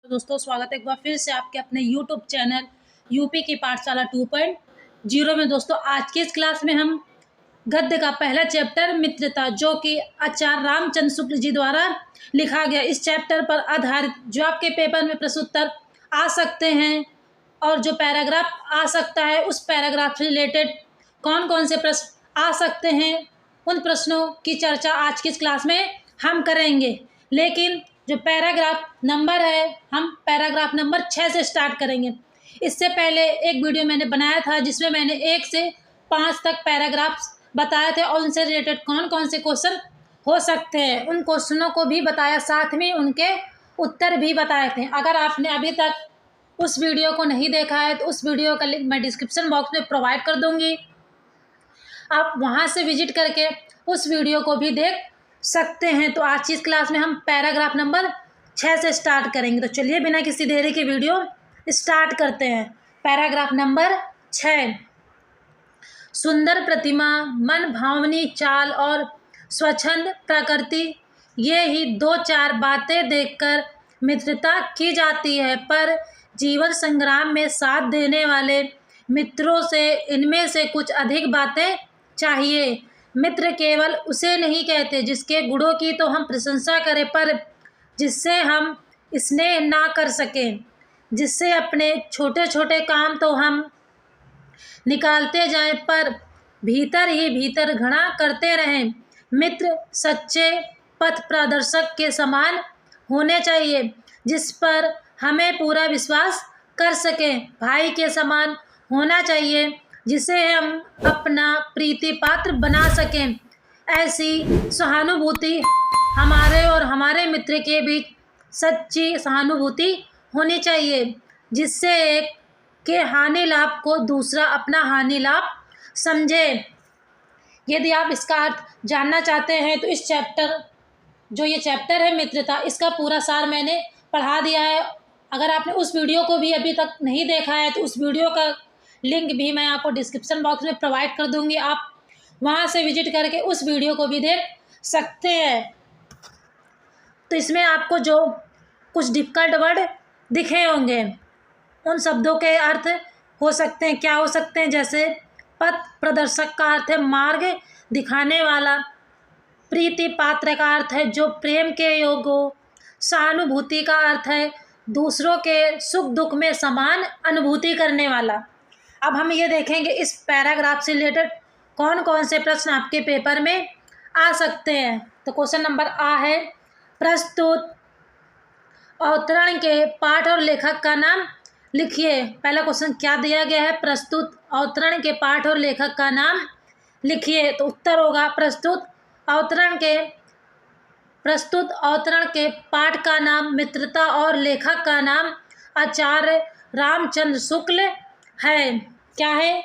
दोस्तों स्वागत है एक बार फिर से आपके अपने यूट्यूब चैनल यूपी की पाठशाला 2.0 में। दोस्तों आज की इस क्लास में हम गद्य का पहला चैप्टर मित्रता, जो कि आचार्य रामचंद्र शुक्ल जी द्वारा लिखा गया, इस चैप्टर पर आधारित जो आपके पेपर में प्रश्न उत्तर आ सकते हैं और जो पैराग्राफ आ सकता है उस पैराग्राफ से रिलेटेड कौन कौन से प्रश्न आ सकते हैं, उन प्रश्नों की चर्चा आज की इस क्लास में हम करेंगे। लेकिन जो पैराग्राफ नंबर है, हम पैराग्राफ नंबर 6 से स्टार्ट करेंगे। इससे पहले एक वीडियो मैंने बनाया था जिसमें मैंने 1 से 5 तक पैराग्राफ्स बताए थे और उनसे रिलेटेड कौन कौन से क्वेश्चन हो सकते हैं उन क्वेश्चनों को भी बताया, साथ में उनके उत्तर भी बताए थे। अगर आपने अभी तक उस वीडियो को नहीं देखा है तो उस वीडियो का लिंक मैं डिस्क्रिप्शन बॉक्स में प्रोवाइड कर दूँगी, आप वहाँ से विजिट करके उस वीडियो को भी देख सकते हैं। तो आज की इस क्लास में हम पैराग्राफ नंबर 6 से स्टार्ट करेंगे। तो चलिए बिना किसी देरी के वीडियो स्टार्ट करते हैं। Paragraph number 6। सुंदर प्रतिमा, मन भावनी चाल और स्वच्छंद प्रकृति, ये ही 2-4 बातें देखकर मित्रता की जाती है, पर जीवन संग्राम में साथ देने वाले मित्रों से इनमें से कुछ अधिक बातें चाहिए। मित्र केवल उसे नहीं कहते जिसके गुणों की तो हम प्रशंसा करें, पर जिससे हम स्नेह ना कर सकें, जिससे अपने छोटे छोटे काम तो हम निकालते जाएं पर भीतर ही भीतर घृणा करते रहें। मित्र सच्चे पथ प्रदर्शक के समान होने चाहिए, जिस पर हमें पूरा विश्वास कर सकें। भाई के समान होना चाहिए, जिसे हम अपना प्रीति पात्र बना सकें। ऐसी सहानुभूति हमारे और हमारे मित्र के बीच सच्ची सहानुभूति होनी चाहिए, जिससे एक के हानि लाभ को दूसरा अपना हानि लाभ समझे। यदि आप इसका अर्थ जानना चाहते हैं तो इस चैप्टर जो ये चैप्टर है मित्रता, इसका पूरा सार मैंने पढ़ा दिया है। अगर आपने उस वीडियो को भी अभी तक नहीं देखा है तो उस वीडियो का लिंक भी मैं आपको डिस्क्रिप्शन बॉक्स में प्रोवाइड कर दूंगी, आप वहां से विजिट करके उस वीडियो को भी देख सकते हैं। तो इसमें आपको जो कुछ डिफिकल्ट वर्ड दिखे होंगे उन शब्दों के अर्थ हो सकते हैं, क्या हो सकते हैं, जैसे पथ प्रदर्शक का अर्थ है मार्ग दिखाने वाला, प्रीति पात्र का अर्थ है जो प्रेम के योग्य हो, सहानुभूति का अर्थ है दूसरों के सुख दुख में समान अनुभूति करने वाला। अब हम ये देखेंगे इस पैराग्राफ से रिलेटेड कौन कौन से प्रश्न आपके पेपर में आ सकते हैं। तो क्वेश्चन नंबर आ है, प्रस्तुत अवतरण के पाठ और लेखक का नाम लिखिए। पहला क्वेश्चन क्या दिया गया है, प्रस्तुत अवतरण के पाठ और लेखक का नाम लिखिए। तो उत्तर होगा प्रस्तुत अवतरण के पाठ का नाम मित्रता और लेखक का नाम आचार्य रामचंद्र शुक्ल है। क्या है,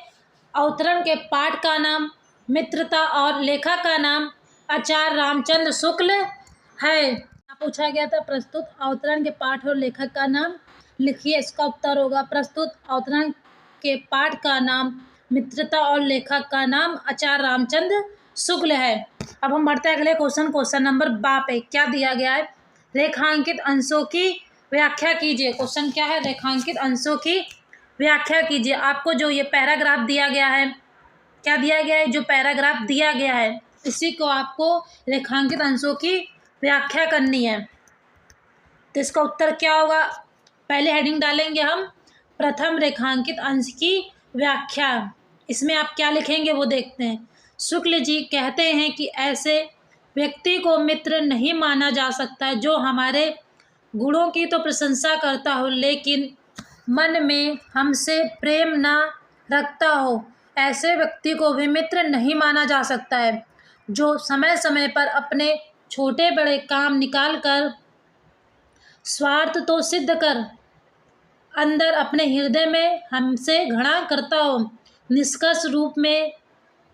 अवतरण के पाठ का नाम मित्रता और लेखक का नाम आचार्य रामचंद्र शुक्ल है। पूछा गया था प्रस्तुत अवतरण के पाठ और लेखक का नाम लिखिए, इसका उत्तर होगा प्रस्तुत अवतरण के पाठ का नाम मित्रता और लेखक का नाम आचार्य रामचंद्र शुक्ल है। अब हम बढ़ते हैं अगले क्वेश्चन नंबर 12 पे। क्या दिया गया है, रेखांकित अंशों की व्याख्या कीजिए। क्वेश्चन क्या है, रेखांकित अंशों की व्याख्या कीजिए। आपको जो ये पैराग्राफ दिया गया है, क्या दिया गया है, जो पैराग्राफ दिया गया है इसी को आपको रेखांकित अंशों की व्याख्या करनी है। तो इसका उत्तर क्या होगा, पहले हेडिंग डालेंगे हम प्रथम रेखांकित अंश की व्याख्या। इसमें आप क्या लिखेंगे वो देखते हैं। शुक्ल जी कहते हैं कि ऐसे व्यक्ति को मित्र नहीं माना जा सकता जो हमारे गुणों की तो प्रशंसा करता हो लेकिन मन में हमसे प्रेम ना रखता हो। ऐसे व्यक्ति को भी मित्र नहीं माना जा सकता है जो समय समय पर अपने छोटे बड़े काम निकाल कर स्वार्थ तो सिद्ध कर अंदर अपने हृदय में हमसे घृणा करता हो, निष्कर्ष रूप में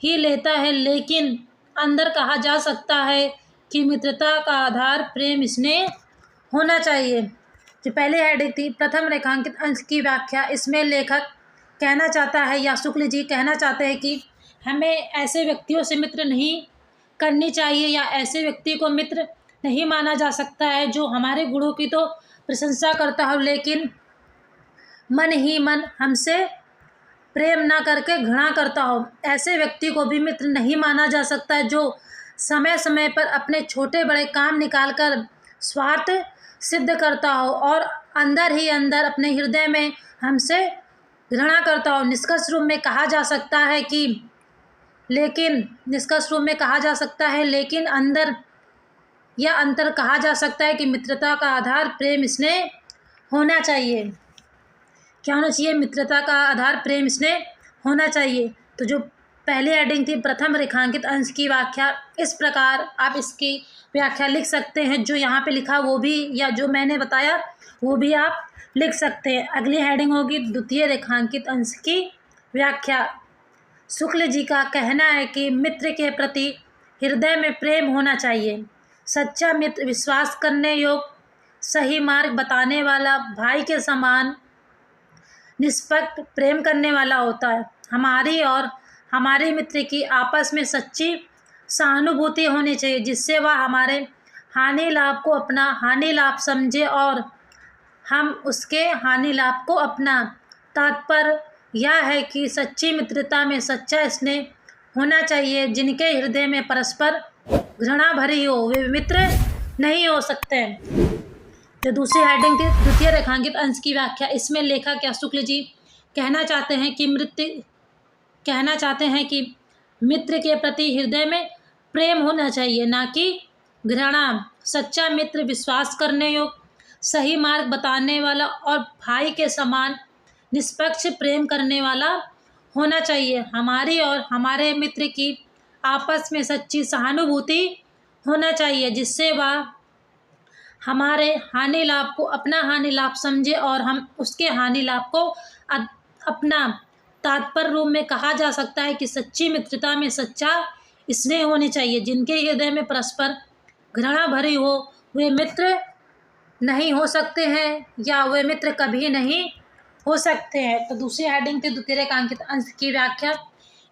ही लेता है, लेकिन अंदर कहा जा सकता है कि मित्रता का आधार प्रेम स्नेह होना चाहिए। जो पहले हेडिंग थी प्रथम रेखांकित अंश की व्याख्या, इसमें लेखक कहना चाहता है या शुक्ल जी कहना चाहते हैं कि हमें ऐसे व्यक्तियों से मित्र नहीं करनी चाहिए या ऐसे व्यक्ति को मित्र नहीं माना जा सकता है जो हमारे गुणों की तो प्रशंसा करता हो लेकिन मन ही मन हमसे प्रेम ना करके घृणा करता हो, ऐसे व्यक्ति को भी मित्र नहीं माना जा सकता। जो समय समय पर अपने छोटे बड़े काम निकालकर स्वार्थ सिद्ध करता हो और अंदर ही अंदर अपने हृदय में हमसे घृणा करता हो। निष्कर्ष रूप में कहा जा सकता है लेकिन अंतर कहा जा सकता है कि मित्रता का आधार प्रेम स्नेह होना चाहिए। क्या होना चाहिए? मित्रता का आधार प्रेम स्नेह होना चाहिए। तो जो पहली हेडिंग थी, प्रथम रेखांकित अंश की व्याख्या, इस प्रकार आप इसकी व्याख्या लिख सकते हैं। जो यहाँ पे लिखा वो भी, या जो मैंने बताया वो भी आप लिख सकते हैं। अगली हेडिंग होगी द्वितीय रेखांकित अंश की व्याख्या। शुक्ल जी का कहना है कि मित्र के प्रति हृदय में प्रेम होना चाहिए। सच्चा मित्र विश्वास करने योग्य, सही मार्ग बताने वाला, भाई के समान निष्पक्ष प्रेम करने वाला होता है। हमारी और हमारे मित्र की आपस में सच्ची सहानुभूति होनी चाहिए, जिससे वह हमारे हानि लाभ को अपना हानि लाभ समझे और हम उसके हानि लाभ को अपना। तात्पर्य यह है कि सच्ची मित्रता में सच्चा स्नेह होना चाहिए। जिनके हृदय में परस्पर घृणा भरी हो वे मित्र नहीं हो सकते। जो दूसरी हेडिंग थी, द्वितीय रेखांकित अंश की व्याख्या, इसमें लेखक या शुक्ल जी कहना चाहते हैं कि मित्र के प्रति हृदय में प्रेम होना चाहिए, ना कि घृणा। सच्चा मित्र विश्वास करने योग्य, सही मार्ग बताने वाला और भाई के समान निष्पक्ष प्रेम करने वाला होना चाहिए। हमारी और हमारे मित्र की आपस में सच्ची सहानुभूति होना चाहिए, जिससे वह हमारे हानि लाभ को अपना हानि लाभ समझे और हम उसके हानि लाभ को अपना। तात्पर्य रूप में कहा जा सकता है कि सच्ची मित्रता में सच्चा स्नेह होनी चाहिए। जिनके हृदय में परस्पर घृणा भरी हो वे मित्र नहीं हो सकते हैं, या वे मित्र कभी नहीं हो सकते हैं। तो दूसरी हेडिंग थी द्वितीय रेखांकित अंश की व्याख्या।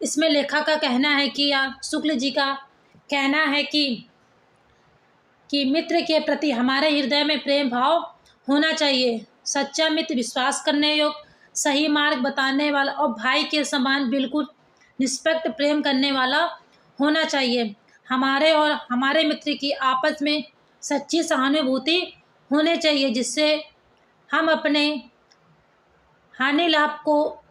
इसमें लेखक का कहना है कि, या शुक्ल जी का कहना है कि मित्र के प्रति हमारे हृदय में प्रेम भाव होना चाहिए। सच्चा मित्र विश्वास करने योग्य, सही मार्ग बताने वाला और भाई के समान बिल्कुल निष्पक्ष प्रेम करने वाला होना चाहिए। हमारे और हमारे मित्र की आपस में सच्ची सहानुभूति होनी चाहिए, जिससे हम अपने हानि लाभ को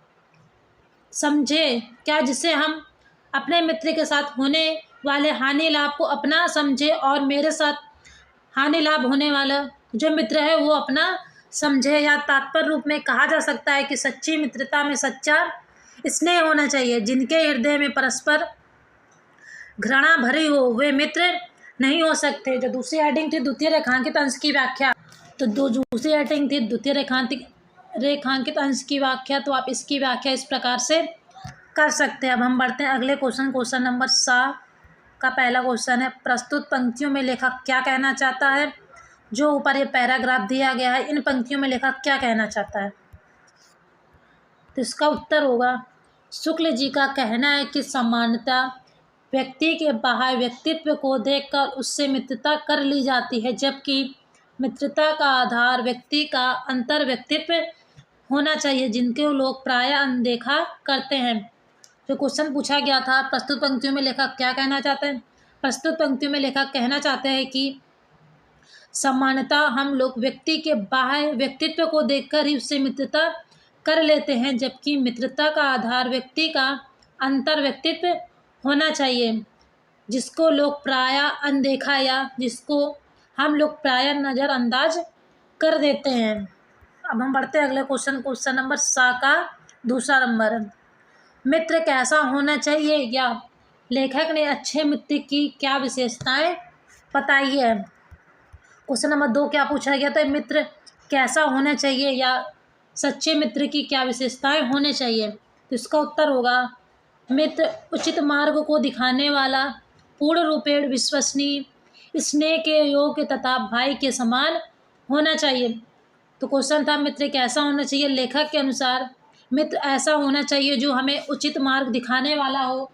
समझे, जिससे हम अपने मित्र के साथ होने वाले हानि लाभ को अपना समझे और मेरे साथ हानि लाभ होने वाला जो मित्र है वो अपना समझे। या तात्पर्य रूप में कहा जा सकता है कि सच्ची मित्रता में सच्चा स्नेह होना चाहिए। जिनके हृदय में परस्पर घृणा भरी हो वे मित्र नहीं हो सकते। जो दूसरी हेडिंग थी द्वितीय रेखांकित अंश की व्याख्या, तो दूसरी हेडिंग थी द्वितीय रेखांकित अंश की व्याख्या। तो आप इसकी व्याख्या इस प्रकार से कर सकते हैं। अब हम बढ़ते हैं अगले क्वेश्चन नंबर 7 का पहला क्वेश्चन है, प्रस्तुत पंक्तियों में लेखक क्या कहना चाहता है। जो ऊपर ये पैराग्राफ दिया गया है, इन पंक्तियों में लेखक क्या कहना चाहता है। तो इसका उत्तर होगा, शुक्ल जी का कहना है कि समानता व्यक्ति के बाह्य व्यक्तित्व को देखकर उससे मित्रता कर ली जाती है, जबकि मित्रता का आधार व्यक्ति का अंतर व्यक्तित्व होना चाहिए, जिनके लोग प्रायः अनदेखा करते हैं। जो क्वेश्चन पूछा गया था, प्रस्तुत पंक्तियों में लेखक क्या कहना चाहते हैं। प्रस्तुत पंक्तियों में लेखक कहना चाहते हैं कि समानता हम लोग व्यक्ति के बाह्य व्यक्तित्व को देखकर ही उससे मित्रता कर लेते हैं, जबकि मित्रता का आधार व्यक्ति का अंतर व्यक्तित्व होना चाहिए, जिसको लोग प्रायः अनदेखा या जिसको हम लोग प्रायः नज़रअंदाज कर देते हैं। अब हम बढ़ते हैं अगले क्वेश्चन नंबर 7 का दूसरा नंबर, मित्र कैसा होना चाहिए, या लेखक ने अच्छे मित्र की क्या विशेषताएं बताई है। क्वेश्चन नंबर 2 क्या पूछा गया था, मित्र कैसा होना चाहिए या सच्चे मित्र की क्या विशेषताएं होने चाहिए। तो इसका उत्तर होगा, मित्र उचित मार्ग को दिखाने वाला, पूर्ण रूपेण विश्वसनीय, स्नेह के योग्य तथा भाई के समान होना चाहिए। तो क्वेश्चन था मित्र कैसा होना चाहिए। लेखक के अनुसार मित्र ऐसा होना चाहिए जो हमें उचित मार्ग दिखाने वाला हो,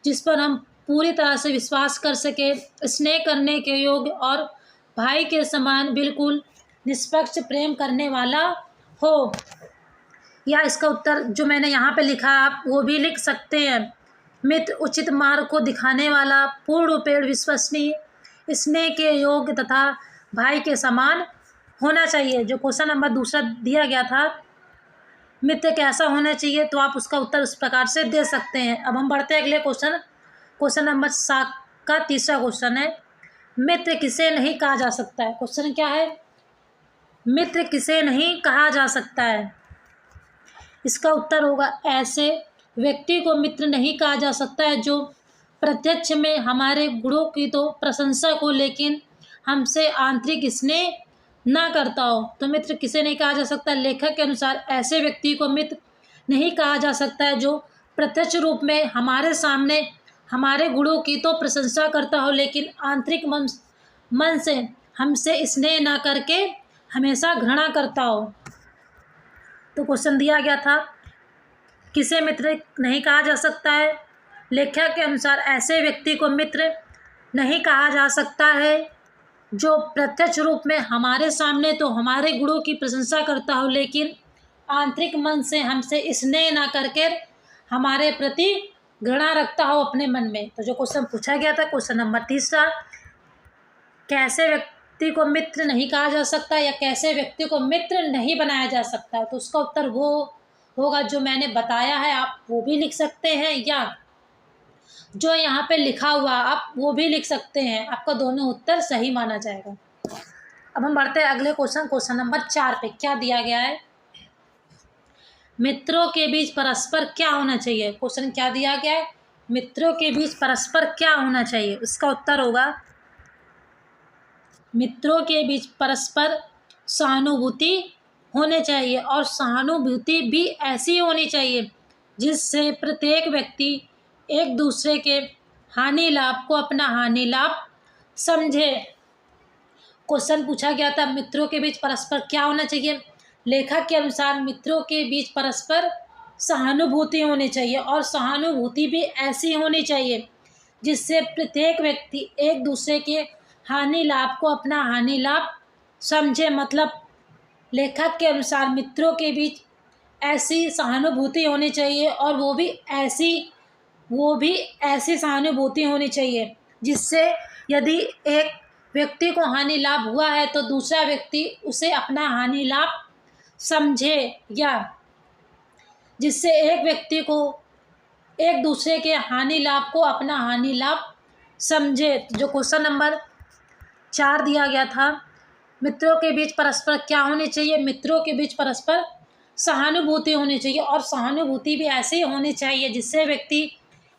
जिस पर हम पूरी तरह से विश्वास कर सके, स्नेह करने के योग्य और भाई के समान बिल्कुल निष्पक्ष प्रेम करने वाला हो। या इसका उत्तर जो मैंने यहाँ पे लिखा आप वो भी लिख सकते हैं। मित्र उचित मार्ग को दिखाने वाला, पूर्ण रूपेण विश्वसनीय, स्नेह के योग्य तथा भाई के समान होना चाहिए। जो क्वेश्चन नंबर दूसरा दिया गया था, मित्र कैसा होना चाहिए, तो आप उसका उत्तर उस प्रकार से दे सकते हैं। अब हम बढ़ते हैं अगले क्वेश्चन नंबर 7 का तीसरा क्वेश्चन है, मित्र किसे नहीं कहा जा सकता है। क्वेश्चन क्या है, मित्र किसे नहीं कहा जा सकता है। इसका उत्तर होगा ऐसे व्यक्ति को मित्र नहीं कहा जा सकता है जो प्रत्यक्ष में हमारे गुणों की तो प्रशंसा को लेकिन हमसे आंतरिक स्नेह ना करता हो। तो मित्र किसे नहीं कहा जा सकता, लेखक के अनुसार ऐसे व्यक्ति को मित्र नहीं कहा जा सकता है जो प्रत्यक्ष रूप में हमारे सामने हमारे गुणों की तो प्रशंसा करता हो लेकिन आंतरिक मन से हमसे स्नेह ना करके हमेशा घृणा करता हो। तो क्वेश्चन दिया गया था, किसे मित्र नहीं कहा जा सकता है। लेखक के अनुसार ऐसे व्यक्ति को मित्र नहीं कहा जा सकता है जो प्रत्यक्ष रूप में हमारे सामने तो हमारे गुणों की प्रशंसा करता हो लेकिन आंतरिक मन से हमसे स्नेह ना करके हमारे प्रति घृणा रखता हो अपने मन में। तो जो क्वेश्चन पूछा गया था क्वेश्चन नंबर तीसरा, कैसे व्यक्ति को मित्र नहीं कहा जा सकता या कैसे व्यक्ति को मित्र नहीं बनाया जा सकता, तो उसका उत्तर वो होगा जो मैंने बताया है। आप वो भी लिख सकते हैं या जो यहाँ पे लिखा हुआ आप वो भी लिख सकते हैं, आपका दोनों उत्तर सही माना जाएगा। अब हम बढ़ते हैं अगले क्वेश्चन नंबर 4 पे। क्या दिया गया है, मित्रों के बीच परस्पर क्या होना चाहिए। क्वेश्चन क्या दिया गया है, मित्रों के बीच परस्पर क्या होना चाहिए। उसका उत्तर होगा मित्रों के बीच परस्पर सहानुभूति होने चाहिए और सहानुभूति भी ऐसी होनी चाहिए जिससे प्रत्येक व्यक्ति एक दूसरे के हानि लाभ को अपना हानि लाभ समझे। क्वेश्चन पूछा गया था मित्रों के बीच परस्पर क्या होना चाहिए। लेखक के अनुसार मित्रों के बीच परस्पर सहानुभूति होनी चाहिए और सहानुभूति भी ऐसी होनी चाहिए जिससे प्रत्येक व्यक्ति एक दूसरे के हानि लाभ को अपना हानि लाभ समझे। मतलब लेखक के अनुसार मित्रों के बीच ऐसी सहानुभूति होनी चाहिए और वो भी ऐसी सहानुभूति होनी चाहिए जिससे यदि एक व्यक्ति को हानि लाभ हुआ है तो दूसरा व्यक्ति उसे अपना हानि लाभ समझे, या जिससे एक व्यक्ति को एक दूसरे के हानि लाभ को अपना हानि लाभ समझे। जो क्वेश्चन नंबर 4 दिया गया था, मित्रों के बीच परस्पर क्या होनी चाहिए, मित्रों के बीच परस्पर सहानुभूति होनी चाहिए और सहानुभूति भी ऐसी होनी चाहिए जिससे व्यक्ति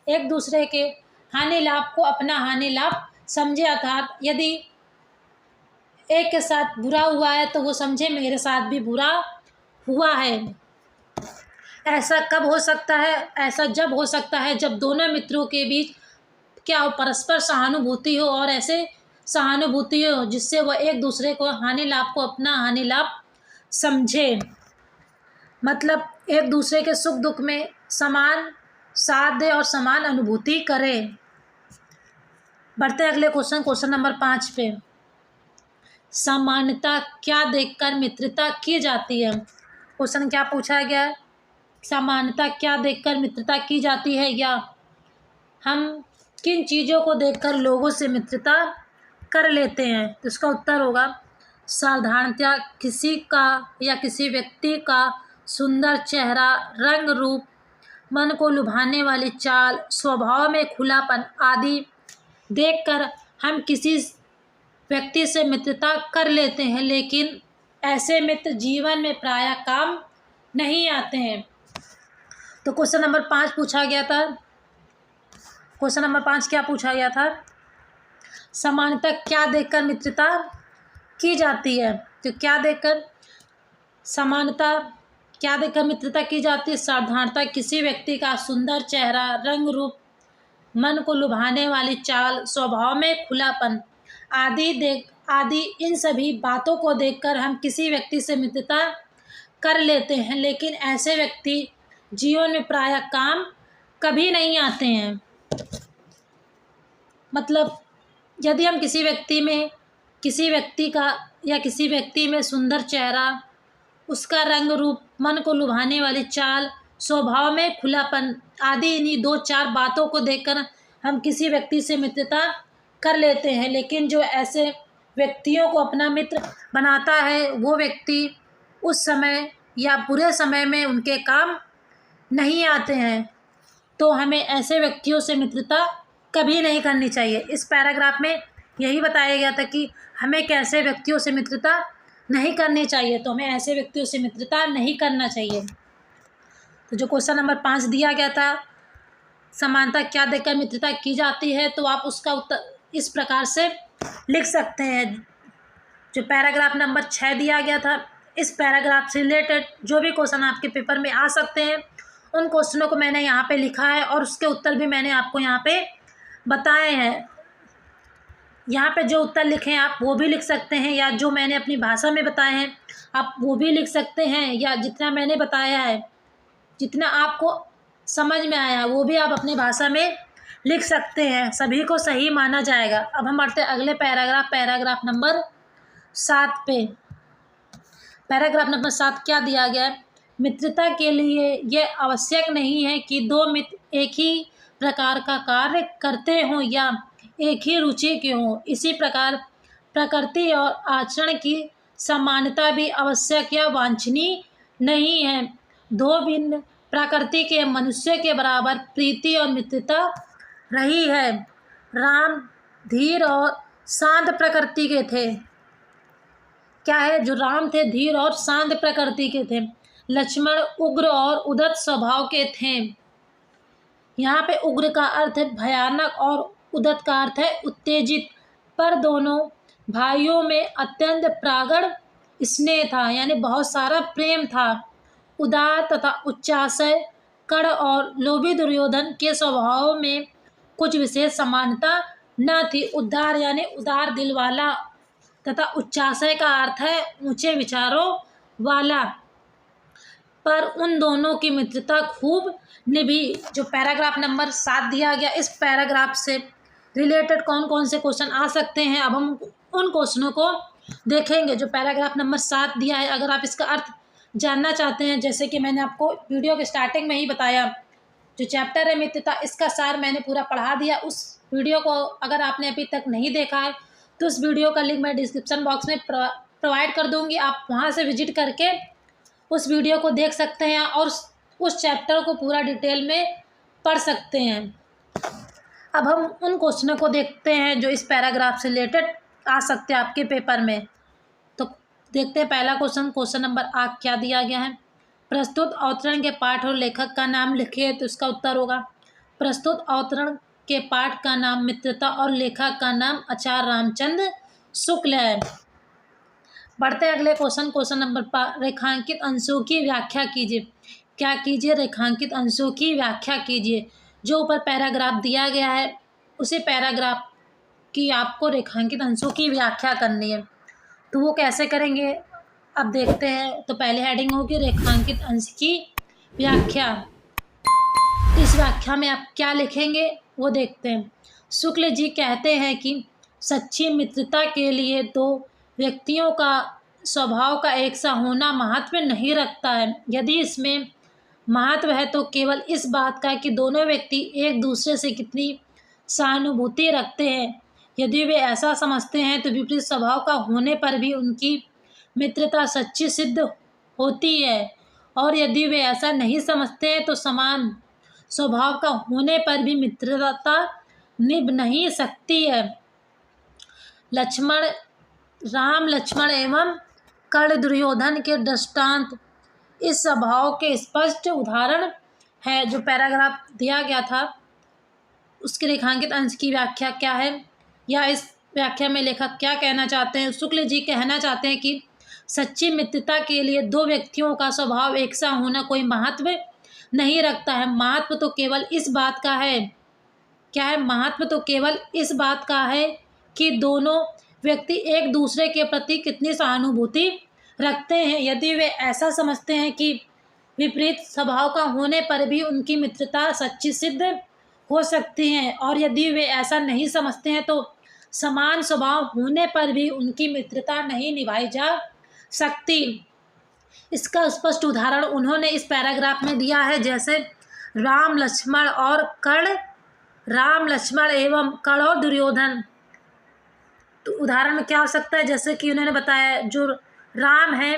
एक दूसरे के हानि लाभ को अपना हानि लाभ समझे। अर्थात यदि एक के साथ बुरा हुआ है तो वो समझे मेरे साथ भी बुरा हुआ है। ऐसा कब हो सकता है, ऐसा जब हो सकता है जब दोनों मित्रों के बीच क्या हो, परस्पर सहानुभूति हो और ऐसे सहानुभूति हो जिससे वह एक दूसरे को हानि लाभ को अपना हानि लाभ समझे। मतलब एक दूसरे के सुख दुख में समान साथ दे और समान अनुभूति करे। बढ़ते हैं अगले क्वेश्चन नंबर 5 पे। समानता क्या देखकर मित्रता की जाती है। क्वेश्चन क्या पूछा गया है, समानता क्या देखकर मित्रता की जाती है या हम किन चीज़ों को देखकर लोगों से मित्रता कर लेते हैं। तो इसका उत्तर होगा साधारणतया किसी का या किसी व्यक्ति का सुंदर चेहरा, रंग रूप, मन को लुभाने वाली चाल, स्वभाव में खुलापन आदि देखकर हम किसी व्यक्ति से मित्रता कर लेते हैं, लेकिन ऐसे मित्र जीवन में प्रायः काम नहीं आते हैं। तो क्वेश्चन नंबर 5 पूछा गया था। क्वेश्चन नंबर 5 क्या पूछा गया था, समानता क्या देखकर मित्रता की जाती है। तो क्या देखकर समानता क्या देखकर मित्रता की जाती है, साधारणता किसी व्यक्ति का सुंदर चेहरा, रंग रूप, मन को लुभाने वाली चाल, स्वभाव में खुलापन आदि इन सभी बातों को देखकर हम किसी व्यक्ति से मित्रता कर लेते हैं, लेकिन ऐसे व्यक्ति जीवन में प्रायः काम कभी नहीं आते हैं। मतलब यदि हम किसी किसी व्यक्ति का या किसी व्यक्ति में सुंदर चेहरा, उसका रंग रूप, मन को लुभाने वाली चाल, स्वभाव में खुलापन आदि इन्हीं 2-4 बातों को देखकर हम किसी व्यक्ति से मित्रता कर लेते हैं। लेकिन जो ऐसे व्यक्तियों को अपना मित्र बनाता है वो व्यक्ति उस समय या बुरे समय में उनके काम नहीं आते हैं। तो हमें ऐसे व्यक्तियों से मित्रता कभी नहीं करनी चाहिए। इस पैराग्राफ में यही बताया गया था कि हमें कैसे व्यक्तियों से मित्रता नहीं करनी चाहिए, तो हमें ऐसे व्यक्तियों से मित्रता नहीं करना चाहिए। तो जो क्वेश्चन नंबर 5 दिया गया था, समानता क्या देखकर मित्रता की जाती है, तो आप उसका उत्तर इस प्रकार से लिख सकते हैं। जो पैराग्राफ नंबर 6 दिया गया था, इस पैराग्राफ से रिलेटेड जो भी क्वेश्चन आपके पेपर में आ सकते हैं उन क्वेश्चनों को मैंने यहाँ पे लिखा है और उसके उत्तर भी मैंने आपको यहाँ पे बताए हैं। यहाँ पे जो उत्तर लिखे हैं आप वो भी लिख सकते हैं, या जो मैंने अपनी भाषा में बताए हैं आप वो भी लिख सकते हैं, या जितना मैंने बताया है, जितना आपको समझ में आया वो भी आप अपनी भाषा में लिख सकते हैं। सभी को सही माना जाएगा। अब हम बढ़ते हैं अगले पैराग्राफ नंबर 7 पे। पैराग्राफ नंबर 7 क्या दिया गया है? मित्रता के लिए यह आवश्यक नहीं है कि दो मित्र एक ही प्रकार का कार्य करते हों या एक ही रुचि के हों। इसी प्रकार प्रकृति और आचरण की समानता भी आवश्यक या वांछनीय नहीं है। दो भिन्न प्रकृति के मनुष्य के बराबर प्रीति और मित्रता रही है। राम धीर और शांत प्रकृति के थे। क्या है? जो राम थे धीर और शांत प्रकृति के थे। लक्ष्मण उग्र और उद्धत स्वभाव के थे। यहाँ पे उग्र का अर्थ है भयानक और उद्धत का अर्थ है उत्तेजित। पर दोनों भाइयों में अत्यंत प्रागढ़ स्नेह था, यानी बहुत सारा प्रेम था। उदार तथा उच्चाशय कर्ण और लोभी दुर्योधन के स्वभाव में कुछ विशेष समानता न थी। उदार यानी उदार दिल वाला, तथा उच्चाशय का अर्थ है ऊंचे विचारों वाला। पर उन दोनों की मित्रता खूब निभी। जो पैराग्राफ नंबर 7 दिया गया, इस पैराग्राफ से रिलेटेड कौन कौन से क्वेश्चन आ सकते हैं, अब हम उन क्वेश्चनों को देखेंगे। जो पैराग्राफ नंबर 7 दिया है, अगर आप इसका अर्थ जानना चाहते हैं, जैसे कि मैंने आपको वीडियो के स्टार्टिंग में ही बताया, जो चैप्टर है मित्रता, इसका सार मैंने पूरा पढ़ा दिया। उस वीडियो को अगर आपने अभी तक नहीं देखा है तो उस वीडियो का लिंक मैं डिस्क्रिप्शन बॉक्स में प्रोवाइड कर दूंगी। आप वहां से विजिट करके उस वीडियो को देख सकते हैं और उस चैप्टर को पूरा डिटेल में पढ़ सकते हैं। अब हम उन क्वेश्चनों को देखते हैं जो इस पैराग्राफ से रिलेटेड आ सकते हैं आपके पेपर में। तो देखते हैं पहला क्वेश्चन नंबर 8 क्या दिया गया है। प्रस्तुत अवतरण के पाठ और लेखक का नाम लिखिए, तो इसका उत्तर होगा प्रस्तुत अवतरण के पाठ का नाम मित्रता और लेखक का नाम आचार्य रामचंद्र शुक्ल है। बढ़ते हैं अगले क्वेश्चन नंबर 5। रेखांकित अंशों की व्याख्या कीजिए। क्या कीजिए? रेखांकित अंशों की व्याख्या कीजिए। जो ऊपर पैराग्राफ दिया गया है उसी पैराग्राफ की आपको रेखांकित अंशों की व्याख्या करनी है। तो वो कैसे करेंगे अब देखते हैं। तो पहले हेडिंग होगी रेखांकित अंश की व्याख्या। इस व्याख्या में आप क्या लिखेंगे वो देखते हैं। शुक्ल जी कहते हैं कि सच्ची मित्रता के लिए दो व्यक्तियों का स्वभाव का एक सा होना महत्व नहीं रखता है। यदि इसमें महत्व है तो केवल इस बात का कि दोनों व्यक्ति एक दूसरे से कितनी सहानुभूति रखते हैं। यदि वे ऐसा समझते हैं तो विपरीत स्वभाव का होने पर भी उनकी मित्रता सच्ची सिद्ध होती है, और यदि वे ऐसा नहीं समझते हैं तो समान स्वभाव का होने पर भी मित्रता निभ नहीं सकती है। राम लक्ष्मण एवं कर्ण दुर्योधन के दृष्टांत इस स्वभाव के स्पष्ट उदाहरण है। जो पैराग्राफ दिया गया था उसके रेखांकित अंश की व्याख्या क्या है, या इस व्याख्या में लेखक क्या कहना चाहते हैं। शुक्ल जी कहना चाहते हैं कि सच्ची मित्रता के लिए दो व्यक्तियों का स्वभाव एक सा होना कोई महत्व नहीं रखता है। महत्व तो केवल इस बात का है, क्या है? महत्व तो केवल इस बात का है कि दोनों व्यक्ति एक दूसरे के प्रति कितनी सहानुभूति रखते हैं। यदि वे ऐसा समझते हैं कि विपरीत स्वभाव का होने पर भी उनकी मित्रता सच्ची सिद्ध हो सकती है, और यदि वे ऐसा नहीं समझते हैं तो समान स्वभाव होने पर भी उनकी मित्रता नहीं निभाई जा सकती। इसका स्पष्ट उदाहरण उन्होंने इस पैराग्राफ में दिया है, जैसे राम लक्ष्मण और कर्ण, राम लक्ष्मण एवं कर्ण और दुर्योधन। तो उदाहरण में क्या हो सकता है, जैसे कि उन्होंने बताया जो राम है,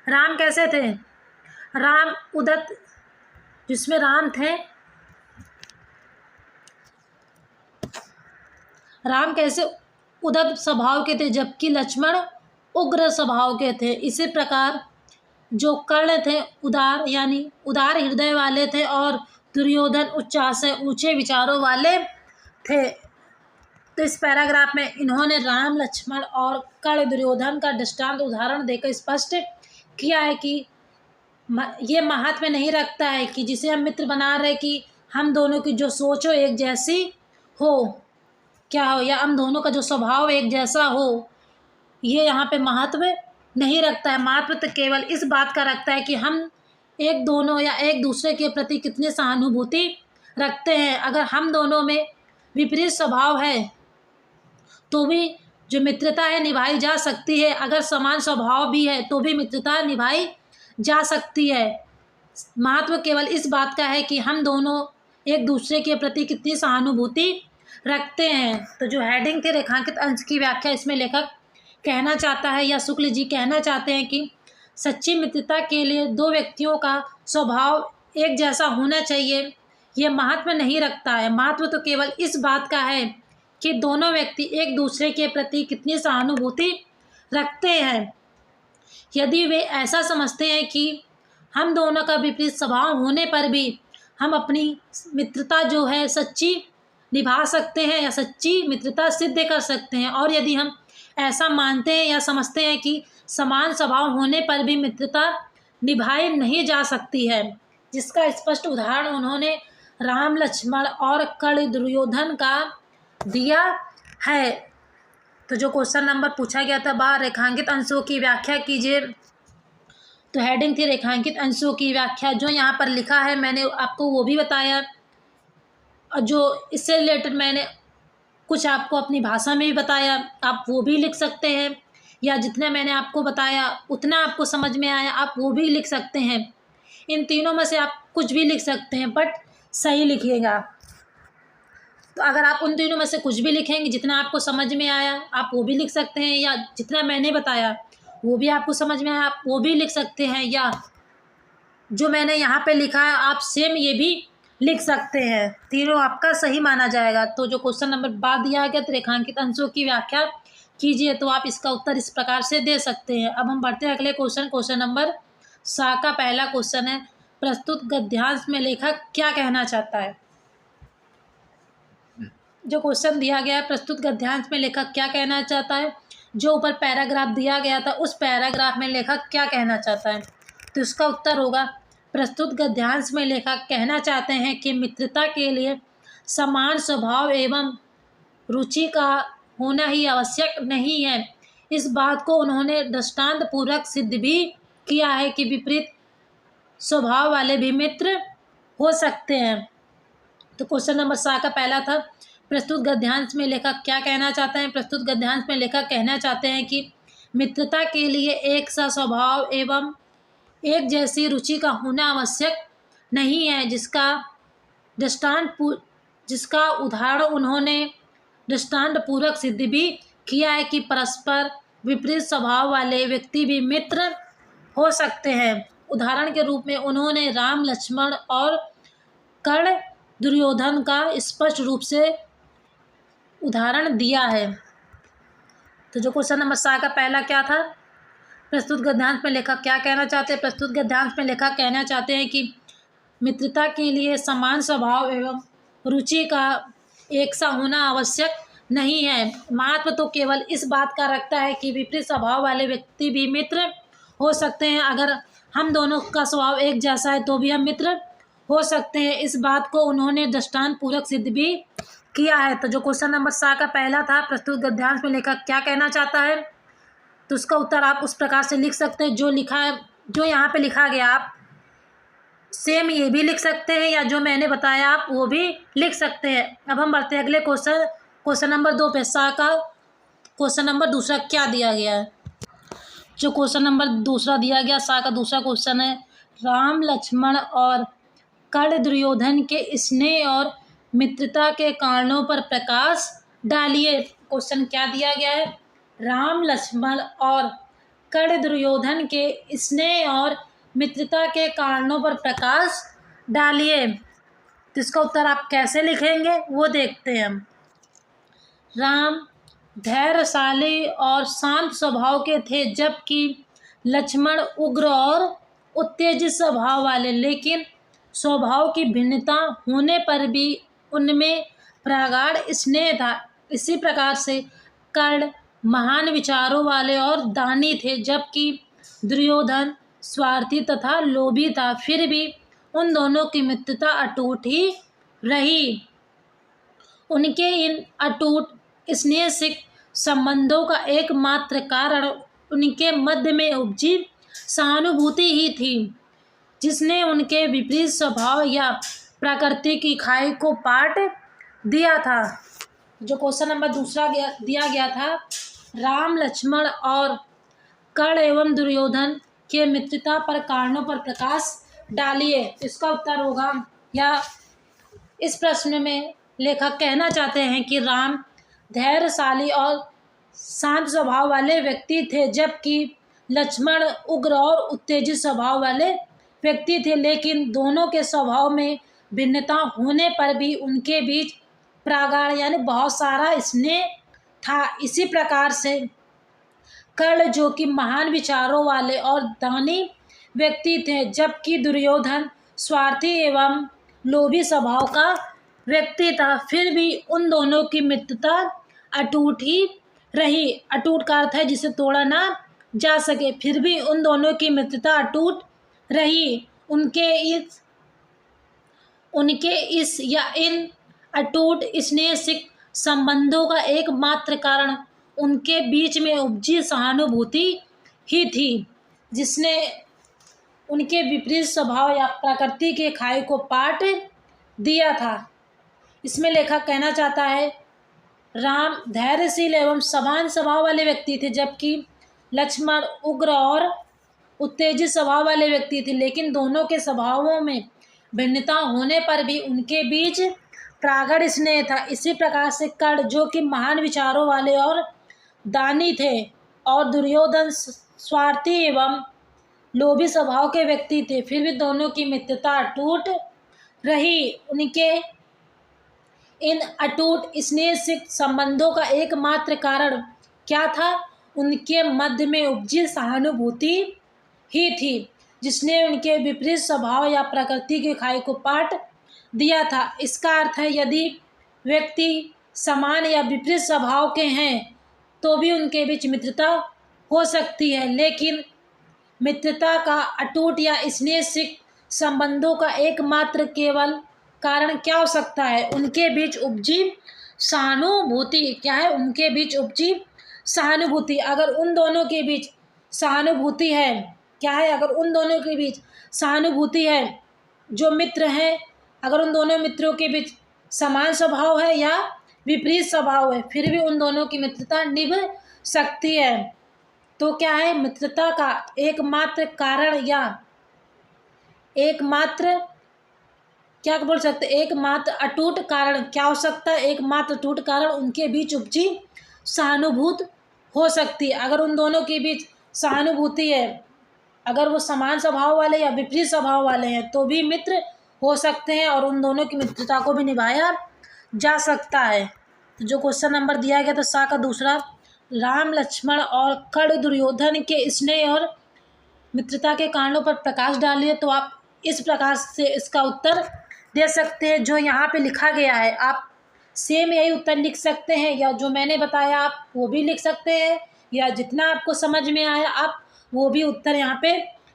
राम कैसे थे, राम उदत, जिसमें राम थे, राम कैसे उदत स्वभाव के थे, जबकि लक्ष्मण उग्र स्वभाव के थे। इसी प्रकार जो कर्ण थे उदार यानी उदार हृदय वाले थे और दुर्योधन उच्चाशय ऊंचे विचारों वाले थे। तो इस पैराग्राफ में इन्होंने राम लक्ष्मण और कर्ण दुर्योधन का दृष्टांत उदाहरण देकर स्पष्ट किया है कि ये महत्व नहीं रखता है कि जिसे हम मित्र बना रहे कि हम दोनों की जो सोच हो एक जैसी हो, क्या हो, या हम दोनों का जो स्वभाव एक जैसा हो, ये यहाँ पे महत्व नहीं रखता है। महत्व तो केवल इस बात का रखता है कि हम एक दोनों या एक दूसरे के प्रति कितनी सहानुभूति रखते हैं। अगर हम दोनों में विपरीत स्वभाव है तो भी जो मित्रता है निभाई जा सकती है, अगर समान स्वभाव भी है तो भी मित्रता निभाई जा सकती है। महत्व केवल इस बात का है कि हम दोनों एक दूसरे के प्रति कितनी सहानुभूति रखते हैं। तो जो हेडिंग थी रेखांकित अंश की व्याख्या, इसमें लेखक कहना चाहता है या शुक्ल जी कहना चाहते हैं कि सच्ची मित्रता के लिए दो व्यक्तियों का स्वभाव एक जैसा होना चाहिए, ये महत्व नहीं रखता है। महत्व तो केवल इस बात का है कि दोनों व्यक्ति एक दूसरे के प्रति कितनी सहानुभूति रखते हैं। यदि वे ऐसा समझते हैं कि हम दोनों का विपरीत स्वभाव होने पर भी हम अपनी मित्रता जो है सच्ची निभा सकते हैं या सच्ची मित्रता सिद्ध कर सकते हैं, और यदि हम ऐसा मानते हैं या समझते हैं कि समान स्वभाव होने पर भी मित्रता निभाई नहीं जा सकती है, जिसका स्पष्ट उदाहरण उन्होंने राम लक्ष्मण और कर्ण दुर्योधन का दिया है। तो जो क्वेश्चन नंबर पूछा गया था बाहर रेखांकित अंशों की व्याख्या कीजिए, तो हेडिंग थी रेखांकित अंशों की व्याख्या। जो यहाँ पर लिखा है मैंने आपको वो भी बताया, और जो इससे रिलेटेड मैंने कुछ आपको अपनी भाषा में भी बताया, आप वो भी लिख सकते हैं, या जितना मैंने आपको बताया उतना आपको समझ में आया आप वो भी लिख सकते हैं। इन तीनों में से आप कुछ भी लिख सकते हैं, बट सही लिखिएगा। तो अगर आप उन तीनों में से कुछ भी लिखेंगे, जितना आपको समझ में आया आप वो भी लिख सकते हैं, या जितना मैंने बताया वो भी आपको समझ में आया आप वो भी लिख सकते हैं, या जो मैंने यहाँ पे लिखा है आप सेम ये भी लिख सकते हैं। तीनों आपका सही माना जाएगा। तो जो क्वेश्चन नंबर बाद दिया गया तो रेखांकित अंशों की व्याख्या कीजिए, तो आप इसका उत्तर इस प्रकार से दे सकते हैं। अब हम बढ़ते हैं अगले क्वेश्चन नंबर 7 का पहला क्वेश्चन है, प्रस्तुत गद्यांश में लेखक क्या कहना चाहता है। जो क्वेश्चन दिया गया है प्रस्तुत गद्यांश में लेखक क्या कहना चाहता है, जो ऊपर पैराग्राफ दिया गया था उस पैराग्राफ में लेखक क्या कहना चाहता है, तो इसका उत्तर होगा प्रस्तुत गद्यांश में लेखक कहना चाहते हैं कि मित्रता के लिए समान स्वभाव एवं रुचि का होना ही आवश्यक नहीं है। इस बात को उन्होंने दृष्टांत पूर्वक सिद्ध भी किया है कि विपरीत स्वभाव वाले भी मित्र हो सकते हैं। तो क्वेश्चन नंबर 7 का पहला था, प्रस्तुत गद्यांश में लेखक क्या कहना चाहते हैं। प्रस्तुत गद्यांश में लेखक कहना चाहते हैं कि मित्रता के लिए एक सा स्वभाव एवं एक जैसी रुचि का होना आवश्यक नहीं है, जिसका उदाहरण उन्होंने दृष्टांत पूर्वक सिद्ध भी किया है कि परस्पर विपरीत स्वभाव वाले व्यक्ति भी मित्र हो सकते हैं। उदाहरण के रूप में उन्होंने राम लक्ष्मण और कर्ण दुर्योधन का स्पष्ट रूप से उदाहरण दिया है। तो जो क्वेश्चन नंबर 7 का पहला क्या था, प्रस्तुत गद्यांश में लेखक क्या कहना चाहते हैं। प्रस्तुत गद्यांश में लेखक कहना चाहते हैं कि मित्रता के लिए समान स्वभाव एवं रुचि का एक सा होना आवश्यक नहीं है। महत्व तो केवल इस बात का रखता है कि विपरीत स्वभाव वाले व्यक्ति भी मित्र हो सकते हैं। अगर हम दोनों का स्वभाव एक जैसा है तो भी हम मित्र हो सकते हैं। इस बात को उन्होंने दृष्टांत पूर्वक सिद्ध भी किया है। तो जो क्वेश्चन नंबर 7 का पहला था, प्रस्तुत गद्यांश में लेखक क्या कहना चाहता है, तो उसका उत्तर आप उस प्रकार से लिख सकते हैं जो लिखा है, जो यहाँ पे लिखा गया आप सेम ये भी लिख सकते हैं, या जो मैंने बताया आप वो भी लिख सकते हैं। अब हम बढ़ते हैं अगले क्वेश्चन नंबर 2 पे। 7 का क्वेश्चन नंबर दूसरा क्या दिया गया है। जो क्वेश्चन नंबर दूसरा दिया गया, सा का दूसरा क्वेश्चन है, राम लक्ष्मण और कर्ण दुर्योधन के स्नेह और मित्रता के कारणों पर प्रकाश डालिए। क्वेश्चन क्या दिया गया है, राम लक्ष्मण और कर्ण दुर्योधन के स्नेह और मित्रता के कारणों पर प्रकाश डालिए। तो इसका उत्तर आप कैसे लिखेंगे वो देखते हैं हम। राम धैर्यशाली और शांत स्वभाव के थे, जबकि लक्ष्मण उग्र और उत्तेजित स्वभाव वाले, लेकिन स्वभाव की भिन्नता होने पर भी उनमें प्रगाढ़ स्नेह था। इसी प्रकार से कर्ण महान विचारों वाले और दानी थे, जबकि दुर्योधन स्वार्थी तथा लोभी था। फिर भी उन दोनों की मित्रता अटूट ही रही। उनके इन अटूट स्नेह से संबंधों का एकमात्र कारण उनके मध्य में उपजी सहानुभूति ही थी, जिसने उनके विपरीत स्वभाव या प्रकृति की खाई को पाट दिया था। जो क्वेश्चन नंबर दूसरा दिया गया था, राम लक्ष्मण और कर्ण एवं दुर्योधन के मित्रता पर कारणों पर प्रकाश डालिए। इसका उत्तर होगा, या इस प्रश्न में लेखक कहना चाहते हैं कि राम धैर्यशाली और शांत स्वभाव वाले व्यक्ति थे, जबकि लक्ष्मण उग्र और उत्तेजित स्वभाव वाले व्यक्ति थे, लेकिन दोनों के स्वभाव में भिन्नता होने पर भी उनके बीच प्रागाढ़ यानी बहुत सारा स्नेह था। इसी प्रकार से कर्ण जो कि महान विचारों वाले और दानी व्यक्ति थे, जबकि दुर्योधन स्वार्थी एवं लोभी स्वभाव का व्यक्ति था। फिर भी उन दोनों की मित्रता अटूट ही रही। अटूट का अर्थ है जिसे तोड़ा ना जा सके। फिर भी उन दोनों की मित्रता अटूट रही। उनके इस या इन अटूट स्नेह से संबंधों का एकमात्र कारण उनके बीच में उपजी सहानुभूति ही थी, जिसने उनके विपरीत स्वभाव या प्रकृति के खाई को पाट दिया था। इसमें लेखक कहना चाहता है, राम धैर्यशील एवं समान स्वभाव वाले व्यक्ति थे, जबकि लक्ष्मण उग्र और उत्तेजित स्वभाव वाले व्यक्ति थे, लेकिन दोनों के स्वभावों में भिन्नता होने पर भी उनके बीच प्रागाढ़ स्नेह था। इसी प्रकार से कर्ण जो कि महान विचारों वाले और दानी थे, और दुर्योधन स्वार्थी एवं लोभी स्वभाव के व्यक्ति थे, फिर भी दोनों की मित्रता अटूट रही। उनके इन अटूट स्नेह से संबंधों का एकमात्र कारण क्या था? उनके मध्य में उपजी सहानुभूति ही थी, जिसने उनके विपरीत स्वभाव या प्रकृति की खाई को पाट दिया था। इसका अर्थ है, यदि व्यक्ति समान या विपरीत स्वभाव के हैं तो भी उनके बीच मित्रता हो सकती है, लेकिन मित्रता का अटूट या स्नेह से संबंधों का एकमात्र केवल कारण क्या हो सकता है? उनके बीच उपजी सहानुभूति। क्या है? उनके बीच उपजी सहानुभूति। अगर उन दोनों के बीच सहानुभूति है, क्या है? अगर उन दोनों के बीच सहानुभूति है, जो मित्र हैं, अगर उन दोनों मित्रों के बीच समान स्वभाव है या विपरीत स्वभाव है, फिर भी उन दोनों की मित्रता निभ सकती है। तो क्या है? मित्रता का एकमात्र कारण या एकमात्र क्या बोल सकते, एकमात्र अटूट कारण क्या हो सकता है? एकमात्र अटूट कारण उनके बीच उपजी सहानुभूति हो सकती है। अगर उन दोनों के बीच सहानुभूति है, अगर वो समान स्वभाव वाले या विपरीत स्वभाव वाले हैं, तो भी मित्र हो सकते हैं और उन दोनों की मित्रता को भी निभाया जा सकता है। तो जो क्वेश्चन नंबर दिया गया था सा का दूसरा, राम लक्ष्मण और कर्ण दुर्योधन के स्नेह और मित्रता के कारणों पर प्रकाश डालिए। तो आप इस प्रकार से इसका उत्तर दे सकते हैं जो यहाँ पे लिखा गया है। आप सेम यही उत्तर लिख सकते हैं, या जो मैंने बताया आप वो भी लिख सकते हैं, या जितना आपको समझ में आया आप वो भी उत्तर यहाँ पे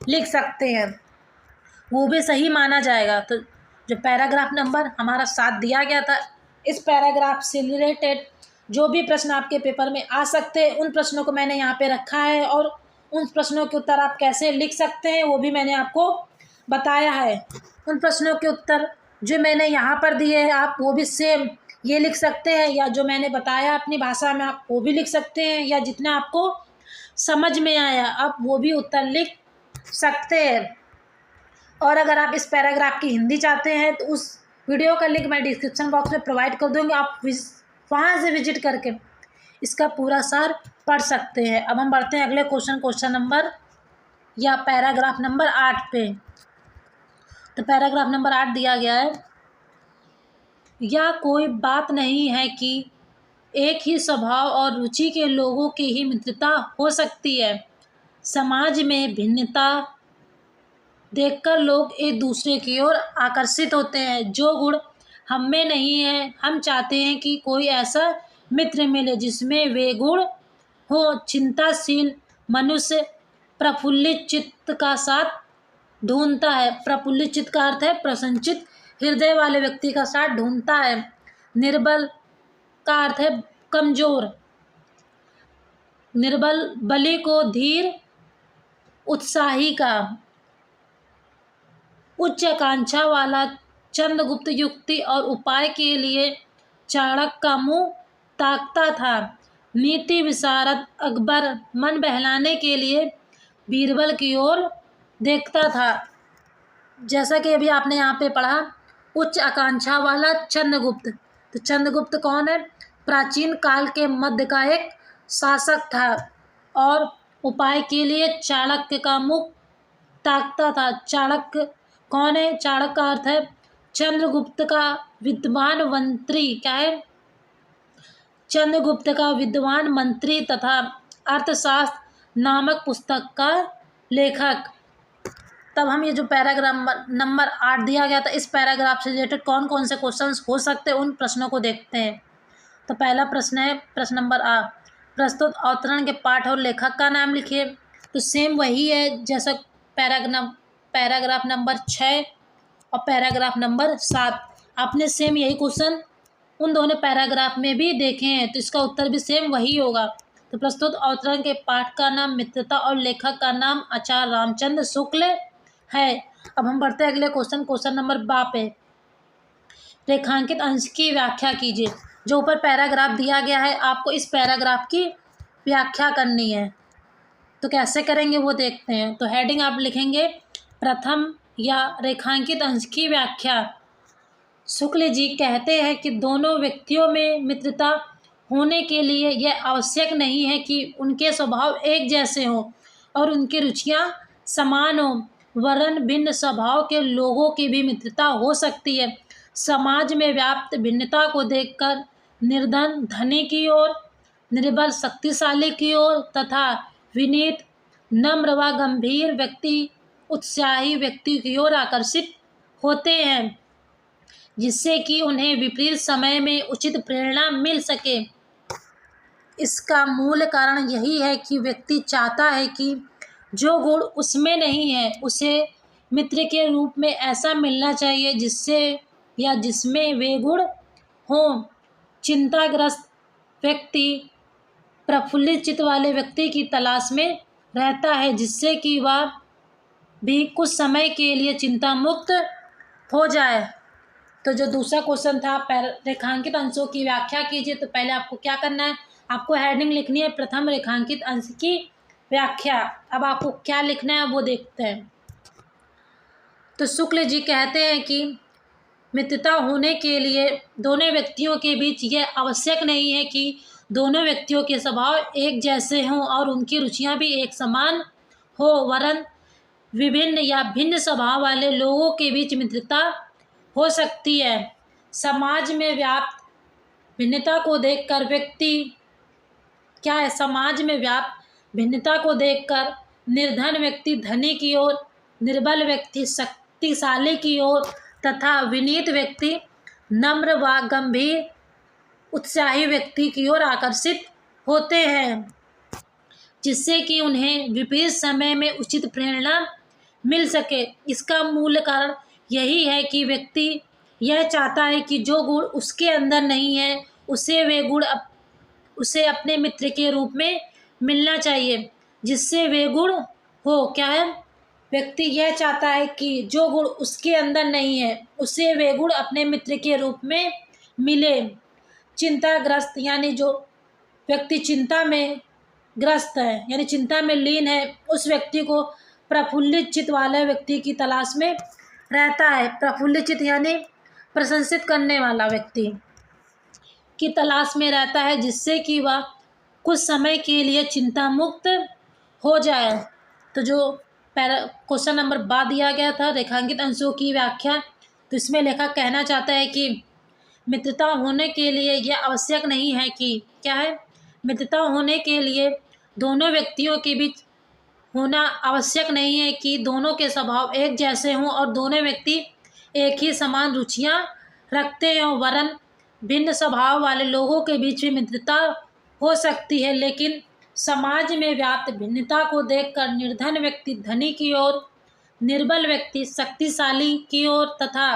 लिख सकते हैं, वो भी सही माना जाएगा। तो जो पैराग्राफ नंबर हमारा 7 दिया गया था, इस पैराग्राफ से रिलेटेड जो भी प्रश्न आपके पेपर में आ सकते हैं, उन प्रश्नों को मैंने यहाँ पे रखा है, और उन प्रश्नों के उत्तर आप कैसे लिख सकते हैं वो भी मैंने आपको बताया है। उन प्रश्नों के उत्तर जो मैंने यहाँ पर दिए हैं, आप वो भी सेम ये लिख सकते हैं, या जो मैंने बताया अपनी भाषा में आप वो भी लिख सकते हैं, या जितना आपको समझ में आया आप वो भी उत्तर लिख सकते हैं। और अगर आप इस पैराग्राफ की हिंदी चाहते हैं तो उस वीडियो का लिंक मैं डिस्क्रिप्शन बॉक्स में प्रोवाइड कर दूँगी, आप वहाँ से विजिट करके इसका पूरा सार पढ़ सकते हैं। अब हम बढ़ते हैं अगले क्वेश्चन नंबर या पैराग्राफ नंबर 8 पे। तो पैराग्राफ नंबर 8 दिया गया है, यह कोई बात नहीं है कि एक ही स्वभाव और रुचि के लोगों की ही मित्रता हो सकती है। समाज में भिन्नता देखकर लोग एक दूसरे की ओर आकर्षित होते हैं। जो गुण हम में नहीं है, हम चाहते हैं कि कोई ऐसा मित्र मिले जिसमें वे गुण हो। चिंताशील मनुष्य प्रफुल्लित चित्त का साथ ढूंढता है। प्रफुल्लित चित्त का अर्थ है प्रसन्नचित्त हृदय वाले व्यक्ति का साथ ढूंढता है। निर्बल का अर्थ है कमजोर। निर्बल बलि को धीर उत्साही का। उच्च आकांक्षा वाला चंद्रगुप्त युक्ति और उपाय के लिए चाणक्य का मुंह ताकता था। नीति विशारद अकबर मन बहलाने के लिए बीरबल की ओर देखता था। जैसा कि अभी आपने यहाँ पे पढ़ा, उच्च आकांक्षा वाला चंद्रगुप्त। तो चंद्रगुप्त कौन है? प्राचीन काल के मध्य का एक शासक था। और उपाय के लिए चाणक्य का मुख ताकता था। चाणक्य कौन है? चाणक्य का अर्थ है चंद्रगुप्त का विद्वान मंत्री। क्या है? चंद्रगुप्त का विद्वान मंत्री तथा अर्थशास्त्र नामक पुस्तक का लेखक। तब हम ये जो पैराग्राफ नंबर 8 दिया गया था, इस पैराग्राफ से रिलेटेड कौन कौन से क्वेश्चंस हो सकते हैं उन प्रश्नों को देखते हैं। तो पहला प्रश्न है प्रश्न नंबर आ, प्रस्तुत अवतरण के पाठ और लेखक का नाम लिखिए। तो सेम वही है जैसा पैराग्राफ नंबर 6 और पैराग्राफ नंबर 7, आपने सेम यही क्वेश्चन उन दोनों पैराग्राफ में भी देखे हैं, तो इसका उत्तर भी सेम वही होगा। तो प्रस्तुत अवतरण के पाठ का नाम मित्रता और लेखक का नाम आचार्य रामचंद्र शुक्ल है। अब हम बढ़ते हैं अगले क्वेश्चन नंबर 12 पे। रेखांकित अंश की व्याख्या कीजिए। जो ऊपर पैराग्राफ दिया गया है आपको इस पैराग्राफ की व्याख्या करनी है। तो कैसे करेंगे वो देखते हैं। तो हेडिंग आप लिखेंगे प्रथम या रेखांकित अंश की व्याख्या। शुक्ल जी कहते हैं कि दोनों व्यक्तियों में मित्रता होने के लिए यह आवश्यक नहीं है कि उनके स्वभाव एक जैसे हों और उनकी रुचियां समान हों, वरन भिन्न स्वभाव के लोगों की भी मित्रता हो सकती है। समाज में व्याप्त भिन्नता को देखकर निर्धन धनी की ओर, निर्बल शक्तिशाली की ओर तथा विनीत नम्र व गंभीर व्यक्ति उत्साही व्यक्ति की ओर आकर्षित होते हैं, जिससे कि उन्हें विपरीत समय में उचित प्रेरणा मिल सके। इसका मूल कारण यही है कि व्यक्ति चाहता है कि जो गुण उसमें नहीं है उसे मित्र के रूप में ऐसा मिलना चाहिए जिससे या जिसमें वे गुण हों। चिंताग्रस्त व्यक्ति प्रफुल्लित चित्त वाले व्यक्ति की तलाश में रहता है, जिससे कि वह भी कुछ समय के लिए चिंता मुक्त हो जाए। तो जो दूसरा क्वेश्चन था रेखांकित अंशों की व्याख्या कीजिए। तो पहले आपको क्या करना है, आपको हेडिंग लिखनी है प्रथम रेखांकित अंश की व्याख्या। अब आपको क्या लिखना है वो देखते हैं। तो शुक्ल जी कहते हैं कि मित्रता होने के लिए दोनों व्यक्तियों के बीच यह आवश्यक नहीं है कि दोनों व्यक्तियों के स्वभाव एक जैसे हों और उनकी रुचियां भी एक समान हो, वरन विभिन्न या भिन्न स्वभाव वाले लोगों के बीच मित्रता हो सकती है। समाज में व्याप्त भिन्नता को देखकर व्यक्ति क्या है, समाज में व्याप्त भिन्नता को देखकर निर्धन व्यक्ति धनी की ओर, निर्बल व्यक्ति शक्तिशाली की ओर तथा विनीत व्यक्ति नम्र व गंभीर उत्साही व्यक्ति की ओर आकर्षित होते हैं, जिससे कि उन्हें विपरीत समय में उचित प्रेरणा मिल सके। इसका मूल कारण यही है कि व्यक्ति यह चाहता है कि जो गुण उसके अंदर नहीं है उसे वे गुण उसे अपने मित्र के रूप में मिलना चाहिए, जिससे वे गुण हो। क्या है, व्यक्ति यह चाहता है कि जो गुण उसके अंदर नहीं है उसे वे गुण अपने मित्र के रूप में मिले, चिंताग्रस्त यानी जो व्यक्ति चिंता में ग्रस्त है यानी चिंता में लीन है, उस व्यक्ति को प्रफुल्लित चित्त वाले व्यक्ति की तलाश में रहता है। प्रफुल्लित चित्त यानी प्रशंसित करने वाला व्यक्ति की तलाश में रहता है, जिससे कि वह कुछ समय के लिए चिंता मुक्त हो जाए। तो जो क्वेश्चन नंबर बाद दिया गया था रेखांकित अंशों की व्याख्या, तो इसमें लेखक कहना चाहता है कि मित्रता होने के लिए यह आवश्यक नहीं है कि क्या है, मित्रता होने के लिए दोनों व्यक्तियों के बीच होना आवश्यक नहीं है कि दोनों के स्वभाव एक जैसे हों और दोनों व्यक्ति एक ही समान रुचियां रखते हों, वरन भिन्न स्वभाव वाले लोगों के बीच भी मित्रता हो सकती है। लेकिन समाज में व्याप्त भिन्नता को देखकर निर्धन व्यक्ति धनी की ओर, निर्बल व्यक्ति शक्तिशाली की ओर तथा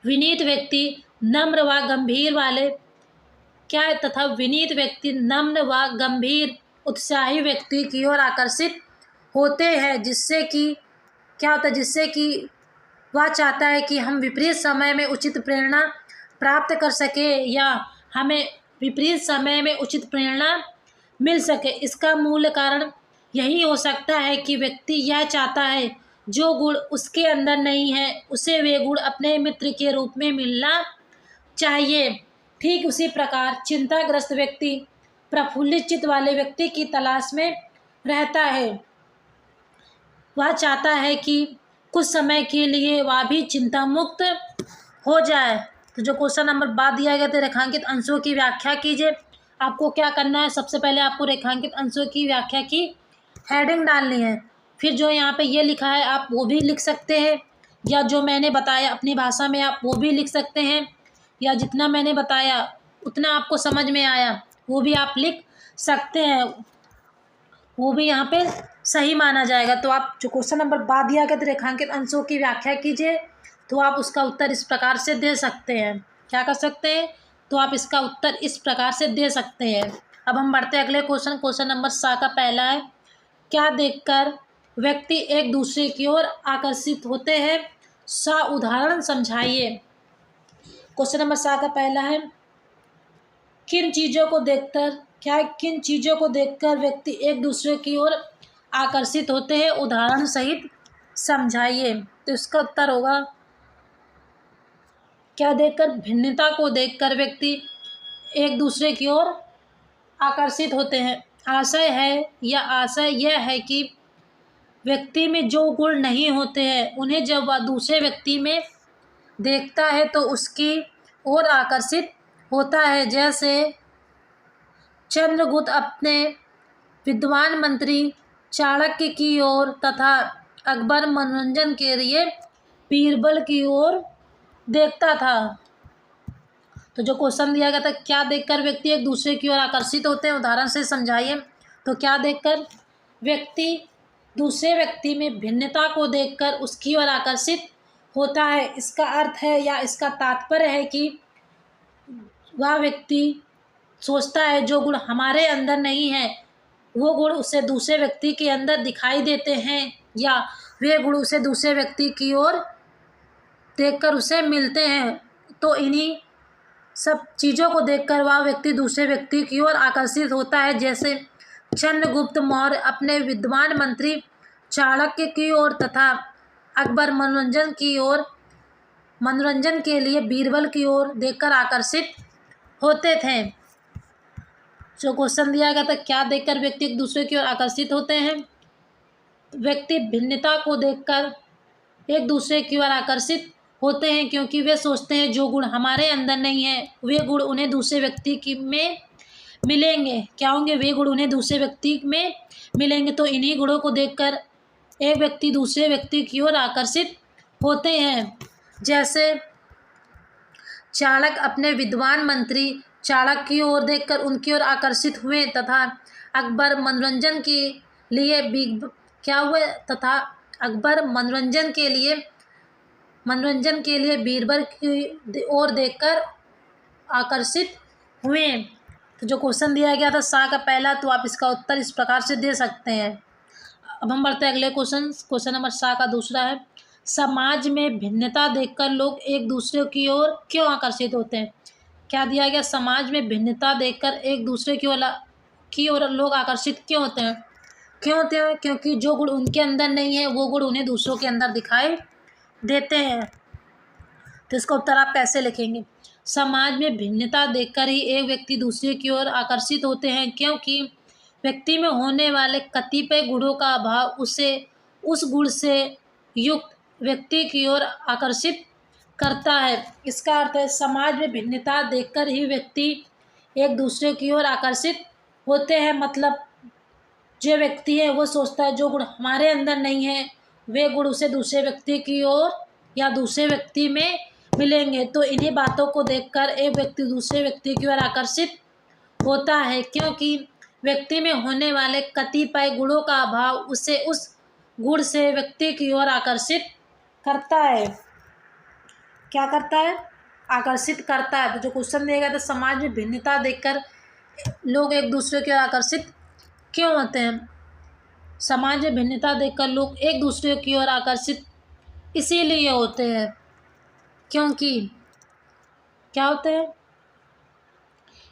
विनीत व्यक्ति नम्र व गंभीर वाले क्या है तथा विनीत व्यक्ति नम्र व गंभीर उत्साही व्यक्ति की ओर आकर्षित होते हैं, जिससे कि क्या होता है, जिससे कि वह चाहता है कि हम विपरीत समय में उचित प्रेरणा प्राप्त कर सके या हमें विपरीत समय में उचित प्रेरणा मिल सके। इसका मूल कारण यही हो सकता है कि व्यक्ति यह चाहता है जो गुण उसके अंदर नहीं है उसे वे गुण अपने मित्र के रूप में मिलना चाहिए। ठीक उसी प्रकार चिंताग्रस्त व्यक्ति प्रफुल्लित चित्त वाले व्यक्ति की तलाश में रहता है। वह चाहता है कि कुछ समय के लिए वह भी चिंता मुक्त हो जाए। तो जो क्वेश्चन नंबर बाद दिया गया था रेखांकित अंशों की व्याख्या कीजिए। आपको क्या करना है, सबसे पहले आपको रेखांकित अंशों की व्याख्या की हेडिंग डालनी है। फिर जो यहाँ पे ये लिखा है आप वो भी लिख सकते हैं, या जो मैंने बताया अपनी भाषा में आप वो भी लिख सकते हैं, या जितना मैंने बताया उतना आपको समझ में आया वो भी आप लिख सकते हैं, वो भी यहाँ पे सही माना जाएगा। तो आप जो क्वेश्चन नंबर बाद दिया गया तो रेखांकित अंशों की व्याख्या कीजिए, तो आप उसका उत्तर इस प्रकार से दे सकते हैं। क्या कर सकते हैं, तो आप इसका उत्तर इस प्रकार से दे सकते हैं। अब हम बढ़ते हैं अगले क्वेश्चन नंबर 7 का पहला है, क्या देखकर व्यक्ति एक दूसरे की ओर आकर्षित होते हैं, उदाहरण समझाइए। क्वेश्चन नंबर 7 का पहला है, किन चीज़ों को देखकर व्यक्ति एक दूसरे की ओर आकर्षित होते हैं, उदाहरण सहित समझाइए। तो इसका उत्तर होगा क्या देखकर, भिन्नता को देखकर व्यक्ति एक दूसरे की ओर आकर्षित होते हैं। आशय यह है कि व्यक्ति में जो गुण नहीं होते हैं उन्हें जब वह दूसरे व्यक्ति में देखता है तो उसकी ओर आकर्षित होता है। जैसे चंद्रगुप्त अपने विद्वान मंत्री चाणक्य की ओर तथा अकबर मनोरंजन के लिए बीरबल की ओर देखता था। तो जो क्वेश्चन दिया गया था, क्या देखकर व्यक्ति एक दूसरे की ओर आकर्षित होते हैं, उदाहरण से समझाइए। तो क्या देखकर व्यक्ति दूसरे व्यक्ति में भिन्नता को देखकर उसकी ओर आकर्षित होता है। इसका अर्थ है या इसका तात्पर्य है कि वह व्यक्ति सोचता है जो गुण हमारे अंदर नहीं है वो गुण उसे दूसरे व्यक्ति के अंदर दिखाई देते हैं, या वे गुण उसे दूसरे व्यक्ति की ओर देखकर उसे मिलते हैं। तो इन्हीं सब चीज़ों को देखकर वह व्यक्ति दूसरे व्यक्ति की ओर आकर्षित होता है। जैसे चंद्रगुप्त मौर्य अपने विद्वान मंत्री चाणक्य की ओर तथा अकबर मनोरंजन के लिए बीरबल की ओर देखकर आकर्षित होते थे। जो क्वेश्चन दिया गया था, क्या देखकर व्यक्ति एक दूसरे की ओर आकर्षित होते हैं, व्यक्ति भिन्नता को देखकर एक दूसरे की ओर आकर्षित होते हैं क्योंकि वे सोचते हैं जो गुण हमारे अंदर नहीं है वे गुण उन्हें दूसरे व्यक्ति में मिलेंगे। क्या होंगे, वे गुण उन्हें दूसरे व्यक्ति में मिलेंगे। तो इन्हीं गुणों को देखकर एक व्यक्ति दूसरे व्यक्ति की ओर आकर्षित होते हैं। जैसे चाणक्य अपने विद्वान मंत्री चाणक्य की ओर देखकर उनकी ओर आकर्षित हुए तथा अकबर मनोरंजन के लिए बीरबल की ओर देखकर आकर्षित हुए। तो जो क्वेश्चन दिया गया था सा का पहला, तो आप इसका उत्तर इस प्रकार से दे सकते हैं। अब हम बढ़ते हैं अगले क्वेश्चन नंबर 7 का दूसरा है, समाज में भिन्नता देखकर लोग एक दूसरे की ओर क्यों आकर्षित होते हैं। क्या दिया गया, समाज में भिन्नता देखकर एक दूसरे की ओर लोग आकर्षित क्यों होते हैं? क्यों होते हैं? क्योंकि जो गुण उनके अंदर नहीं है वो गुण उन्हें दूसरों के अंदर दिखाई देते हैं। तो इसका उत्तर आप कैसे लिखेंगे? समाज में भिन्नता देखकर ही एक व्यक्ति दूसरे की ओर आकर्षित होते हैं, क्योंकि व्यक्ति में होने वाले कतिपय गुणों का अभाव उसे उस गुण से युक्त व्यक्ति की ओर आकर्षित करता है। इसका अर्थ है समाज में भिन्नता देखकर ही व्यक्ति एक दूसरे की ओर आकर्षित होते हैं। मतलब जो व्यक्ति है वो सोचता है जो गुण हमारे अंदर नहीं है वे गुण उसे दूसरे व्यक्ति की ओर या दूसरे व्यक्ति में मिलेंगे। तो इन्हीं बातों को देखकर एक व्यक्ति दूसरे व्यक्ति की ओर आकर्षित होता है, क्योंकि व्यक्ति में होने वाले कतिपय गुणों का अभाव उसे उस गुण से व्यक्ति की ओर आकर्षित करता है। क्या करता है? आकर्षित करता है। तो जो क्वेश्चन दिया गया था, समाज में भिन्नता देखकर लोग एक दूसरे की ओर आकर्षित क्यों होते हैं? समाज में भिन्नता देखकर लोग एक दूसरे की ओर आकर्षित इसीलिए होते हैं क्योंकि क्या होते हैं?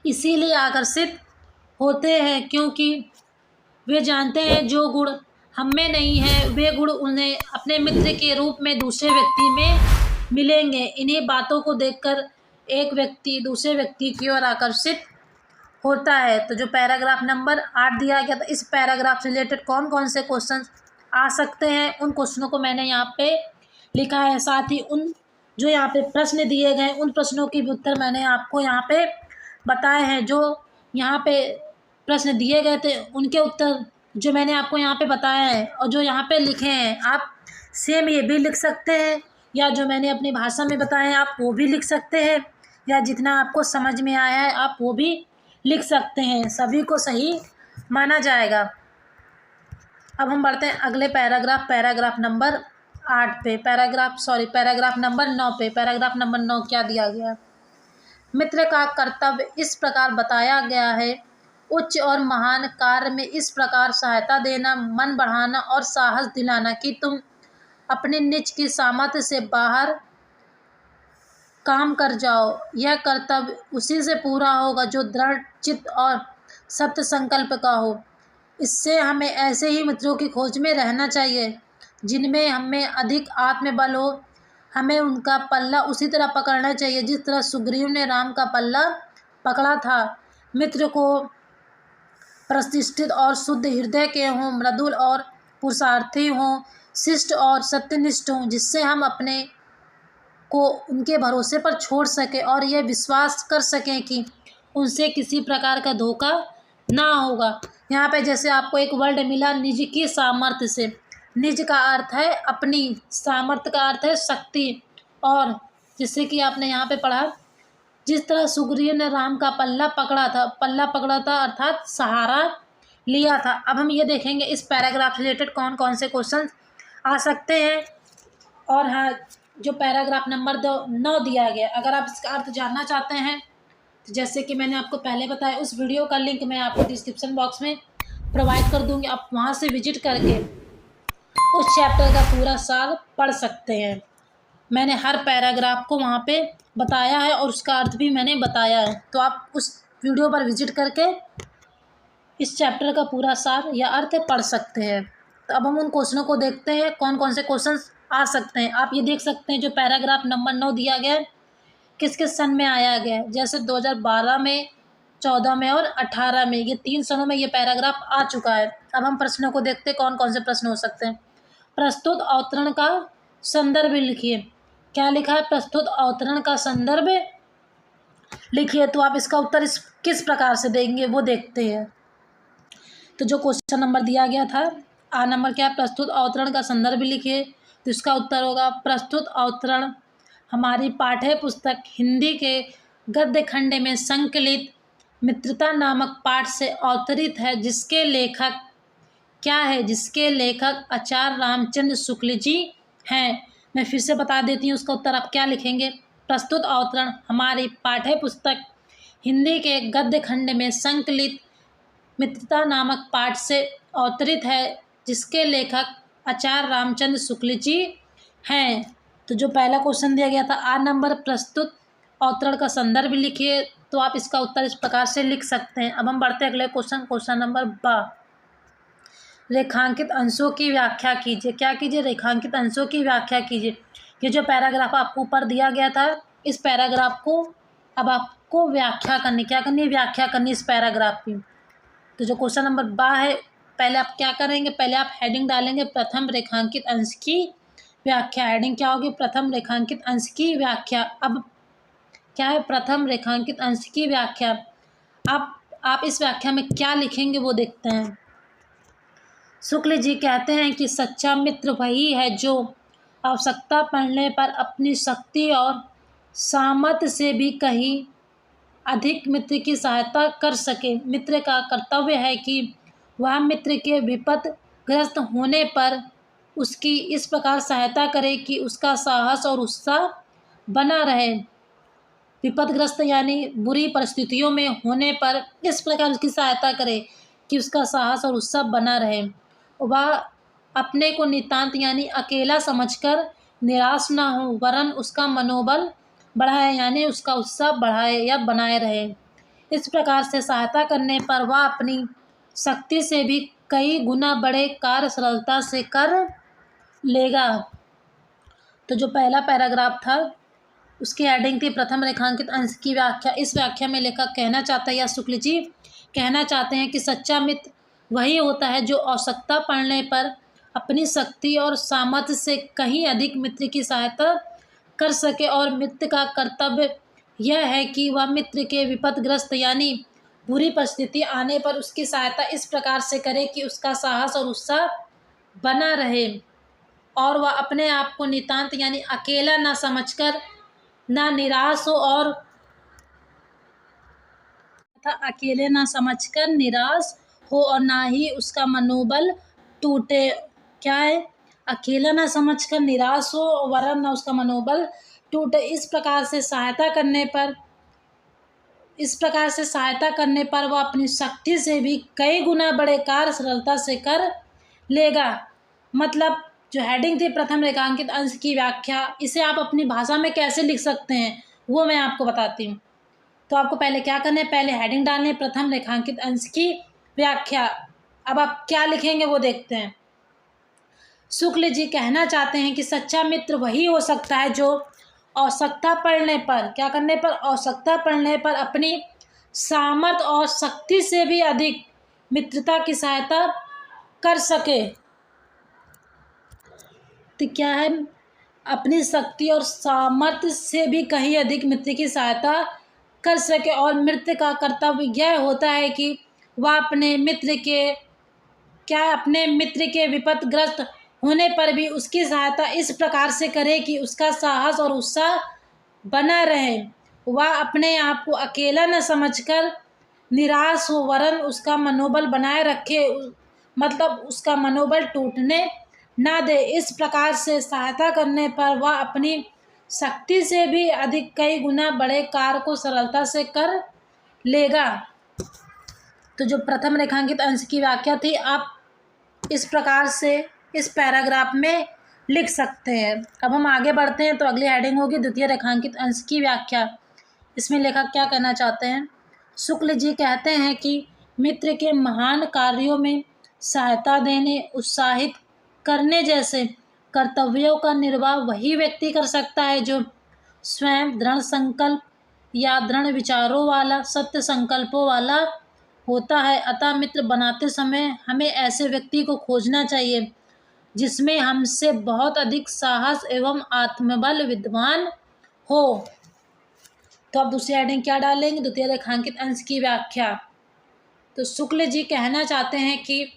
इसीलिए आकर्षित होते हैं क्योंकि वे जानते हैं जो गुण हम में नहीं है वे गुण उन्हें अपने मित्र के रूप में दूसरे व्यक्ति में मिलेंगे। इन्हीं बातों को देखकर एक व्यक्ति दूसरे व्यक्ति की ओर आकर्षित होता है। तो जो पैराग्राफ नंबर 8 दिया गया था, इस पैराग्राफ से रिलेटेड कौन कौन से क्वेश्चन आ सकते हैं उन क्वेश्चनों को मैंने यहाँ पे लिखा है। साथ ही उन जो यहाँ पे प्रश्न दिए गए उन प्रश्नों के भी उत्तर मैंने आपको यहाँ पे बताए हैं। जो यहाँ पे प्रश्न दिए गए थे उनके उत्तर जो मैंने आपको यहाँ पे बताया है और जो यहाँ पे लिखे हैं आप सेम ये भी लिख सकते हैं, या जो मैंने अपनी भाषा में बताया है आप वो भी लिख सकते हैं, या जितना आपको समझ में आया है आप वो भी लिख सकते हैं। सभी को सही माना जाएगा। अब हम बढ़ते हैं अगले पैराग्राफ नंबर 8 पे, पैराग्राफ नंबर 9 पे। पैराग्राफ नंबर 9 क्या दिया गया? मित्र का कर्तव्य इस प्रकार बताया गया है, उच्च और महान कार्य में इस प्रकार सहायता देना, मन बढ़ाना और साहस दिलाना कि तुम अपने निज की सामर्थ्य से बाहर काम कर जाओ। यह कर्तव्य उसी से पूरा होगा जो दृढ़ चित्त और सत्य संकल्प का हो। इससे हमें ऐसे ही मित्रों की खोज में रहना चाहिए जिनमें हमें अधिक आत्मबल हो। हमें उनका पल्ला उसी तरह पकड़ना चाहिए जिस तरह सुग्रीव ने राम का पल्ला पकड़ा था। मित्र को प्रतिष्ठित और शुद्ध हृदय के हों, मृदुल और पुरुषार्थी हों, शिष्ट और सत्यनिष्ठ हों, जिससे हम अपने को उनके भरोसे पर छोड़ सकें और यह विश्वास कर सकें कि उनसे किसी प्रकार का धोखा ना होगा। यहाँ पे जैसे आपको एक वर्ड मिला निज की सामर्थ्य से। निज का अर्थ है अपनी, सामर्थ्य का अर्थ है शक्ति, और जैसे कि आपने यहाँ पे पढ़ा जिस तरह सुग्रीव ने राम का पल्ला पकड़ा था अर्थात सहारा लिया था। अब हम ये देखेंगे इस पैराग्राफ से रिलेटेड कौन कौन से क्वेश्चन आ सकते हैं। और हाँ, जो पैराग्राफ नंबर 9 दिया गया, अगर आप इसका अर्थ जानना चाहते हैं तो जैसे कि मैंने आपको पहले बताया उस वीडियो का लिंक मैं आपको डिस्क्रिप्शन बॉक्स में प्रोवाइड कर दूंगी। आप वहाँ से विजिट करके उस चैप्टर का पूरा सार पढ़ सकते हैं। मैंने हर पैराग्राफ को वहाँ पे बताया है और उसका अर्थ भी मैंने बताया है, तो आप उस वीडियो पर विजिट करके इस चैप्टर का पूरा सार या अर्थ पढ़ सकते हैं। तो अब हम उन क्वेश्चनों को देखते हैं कौन कौन से क्वेश्चन आ सकते हैं। आप ये देख सकते हैं जो पैराग्राफ नंबर 9 दिया गया है किस किस सन में आया गया है, जैसे 2012 में, 14 में और 18 में, ये 3 सनों में ये पैराग्राफ आ चुका है। अब हम प्रश्नों को देखते हैं कौन कौन से प्रश्न हो सकते हैं। प्रस्तुत अवतरण का संदर्भ लिखिए। क्या लिखा है? प्रस्तुत अवतरण का संदर्भ लिखिए। तो आप इसका उत्तर किस प्रकार से देंगे वो देखते हैं। तो जो क्वेश्चन नंबर दिया गया था आ नंबर क्या है? प्रस्तुत अवतरण का संदर्भ लिखिए। तो इसका उत्तर होगा प्रस्तुत अवतरण हमारी पाठ्य पुस्तक हिंदी के गद्य खंड में संकलित मित्रता नामक पाठ से अवतरित है, जिसके लेखक क्या है? जिसके लेखक आचार्य रामचंद्र शुक्ल जी हैं। मैं फिर से बता देती हूँ उसका उत्तर आप क्या लिखेंगे। प्रस्तुत अवतरण हमारी पाठ्य पुस्तक हिंदी के गद्य खंड में संकलित मित्रता नामक पाठ से अवतरित है, जिसके लेखक आचार्य रामचंद्र शुक्ल जी हैं। तो जो पहला क्वेश्चन दिया गया था आ नंबर प्रस्तुत अवतरण का संदर्भ लिखिए। तो आप इसका उत्तर इस प्रकार से लिख सकते हैं। अब हम बढ़ते हैं अगले क्वेश्चन नंबर 12। रेखांकित अंशों की व्याख्या कीजिए। क्या कीजिए? रेखांकित अंशों की व्याख्या कीजिए। ये जो पैराग्राफ आपको ऊपर दिया गया था, इस पैराग्राफ को अब आपको व्याख्या करनी, क्या करनी है? व्याख्या करनी इस पैराग्राफ की। तो जो क्वेश्चन नंबर 12 है, पहले आप क्या करेंगे? पहले आप हेडिंग डालेंगे प्रथम रेखांकित अंश की व्याख्या। हेडिंग क्या होगी? प्रथम रेखांकित अंश की व्याख्या। अब क्या है? प्रथम रेखांकित अंश की व्याख्या। आप इस व्याख्या में क्या लिखेंगे वो देखते हैं। शुक्ल जी कहते हैं कि सच्चा मित्र वही है जो आवश्यकता पड़ने पर अपनी शक्ति और सामर्थ्य से भी कहीं अधिक मित्र की सहायता कर सके। मित्र का कर्तव्य है कि वह मित्र के विपदग्रस्त होने पर उसकी इस प्रकार सहायता करे कि उसका साहस और उत्साह बना रहे। विपदग्रस्त यानी बुरी परिस्थितियों में होने पर इस प्रकार उसकी सहायता करे कि उसका साहस और उत्साह बना रहे। वह अपने को नितांत यानी अकेला समझकर निराश ना हो, वरन उसका मनोबल बढ़ाए यानी उसका उत्साह बढ़ाए या बनाए रहे। इस प्रकार से सहायता करने पर वह अपनी शक्ति से भी कई गुना बड़े कार्य सरलता से कर लेगा। तो जो पहला पैराग्राफ था उसकी हेडिंग थी प्रथम रेखांकित अंश की व्याख्या। इस व्याख्या में लेखक कहना चाहता है या शुक्ल जी कहना चाहते हैं कि सच्चा मित्र वही होता है जो आवश्यकता पड़ने पर अपनी शक्ति और सामर्थ्य से कहीं अधिक मित्र की सहायता कर सके, और मित्र का कर्तव्य यह है कि वह मित्र के विपदग्रस्त यानी बुरी परिस्थिति आने पर उसकी सहायता इस प्रकार से करे कि उसका साहस और उत्साह बना रहे, और वह अपने आप को नितांत यानी अकेला ना समझकर ना निराश हो और अकेले ना समझकर निराश हो और ना ही उसका मनोबल टूटे। क्या है? अकेला ना समझकर निराश हो वरन ना उसका मनोबल टूटे। इस प्रकार से सहायता करने पर वह अपनी शक्ति से भी कई गुना बड़े कार्य सरलता से कर लेगा। मतलब जो हेडिंग थी प्रथम रेखांकित अंश की व्याख्या, इसे आप अपनी भाषा में कैसे लिख सकते हैं वो मैं आपको बताती हूँ। तो आपको पहले क्या करना है? पहले हेडिंग डालनी है प्रथम रेखांकित अंश की व्याख्या। अब आप क्या लिखेंगे वो देखते हैं। शुक्ल जी कहना चाहते हैं कि सच्चा मित्र वही हो सकता है जो आवश्यकता पड़ने पर, क्या करने पर? आवश्यकता पड़ने पर अपनी सामर्थ्य और शक्ति से भी अधिक मित्रता की सहायता कर सके। तो क्या है? अपनी शक्ति और सामर्थ्य से भी कहीं अधिक मित्र की सहायता कर सके, और मित्र का कर्तव्य यह होता है कि वह अपने मित्र के विपदग्रस्त होने पर भी उसकी सहायता इस प्रकार से करे कि उसका साहस और उत्साह बना रहे। वह अपने आप को अकेला न समझकर निराश हो वरन उसका मनोबल बनाए रखे, मतलब उसका मनोबल टूटने ना दे। इस प्रकार से सहायता करने पर वह अपनी शक्ति से भी अधिक कई गुना बड़े कार्य को सरलता से कर लेगा। तो जो प्रथम रेखांकित अंश की व्याख्या थी, आप इस प्रकार से इस पैराग्राफ में लिख सकते हैं। अब हम आगे बढ़ते हैं तो अगली हेडिंग होगी द्वितीय रेखांकित अंश की व्याख्या। इसमें लेखक क्या कहना चाहते हैं? शुक्ल जी कहते हैं कि मित्र के महान कार्यों में सहायता देने, उत्साहित करने जैसे कर्तव्यों का निर्वाह वही व्यक्ति कर सकता है जो स्वयं दृढ़ संकल्प या दृढ़ विचारों वाला, सत्य संकल्पों वाला होता है। अतः मित्र बनाते समय हमें ऐसे व्यक्ति को खोजना चाहिए जिसमें हमसे बहुत अधिक साहस एवं आत्मबल विद्वान हो। तो अब दूसरी हेडिंग क्या डालेंगे? द्वितीय रेखांकित अंश की व्याख्या। तो शुक्ल जी कहना चाहते हैं कि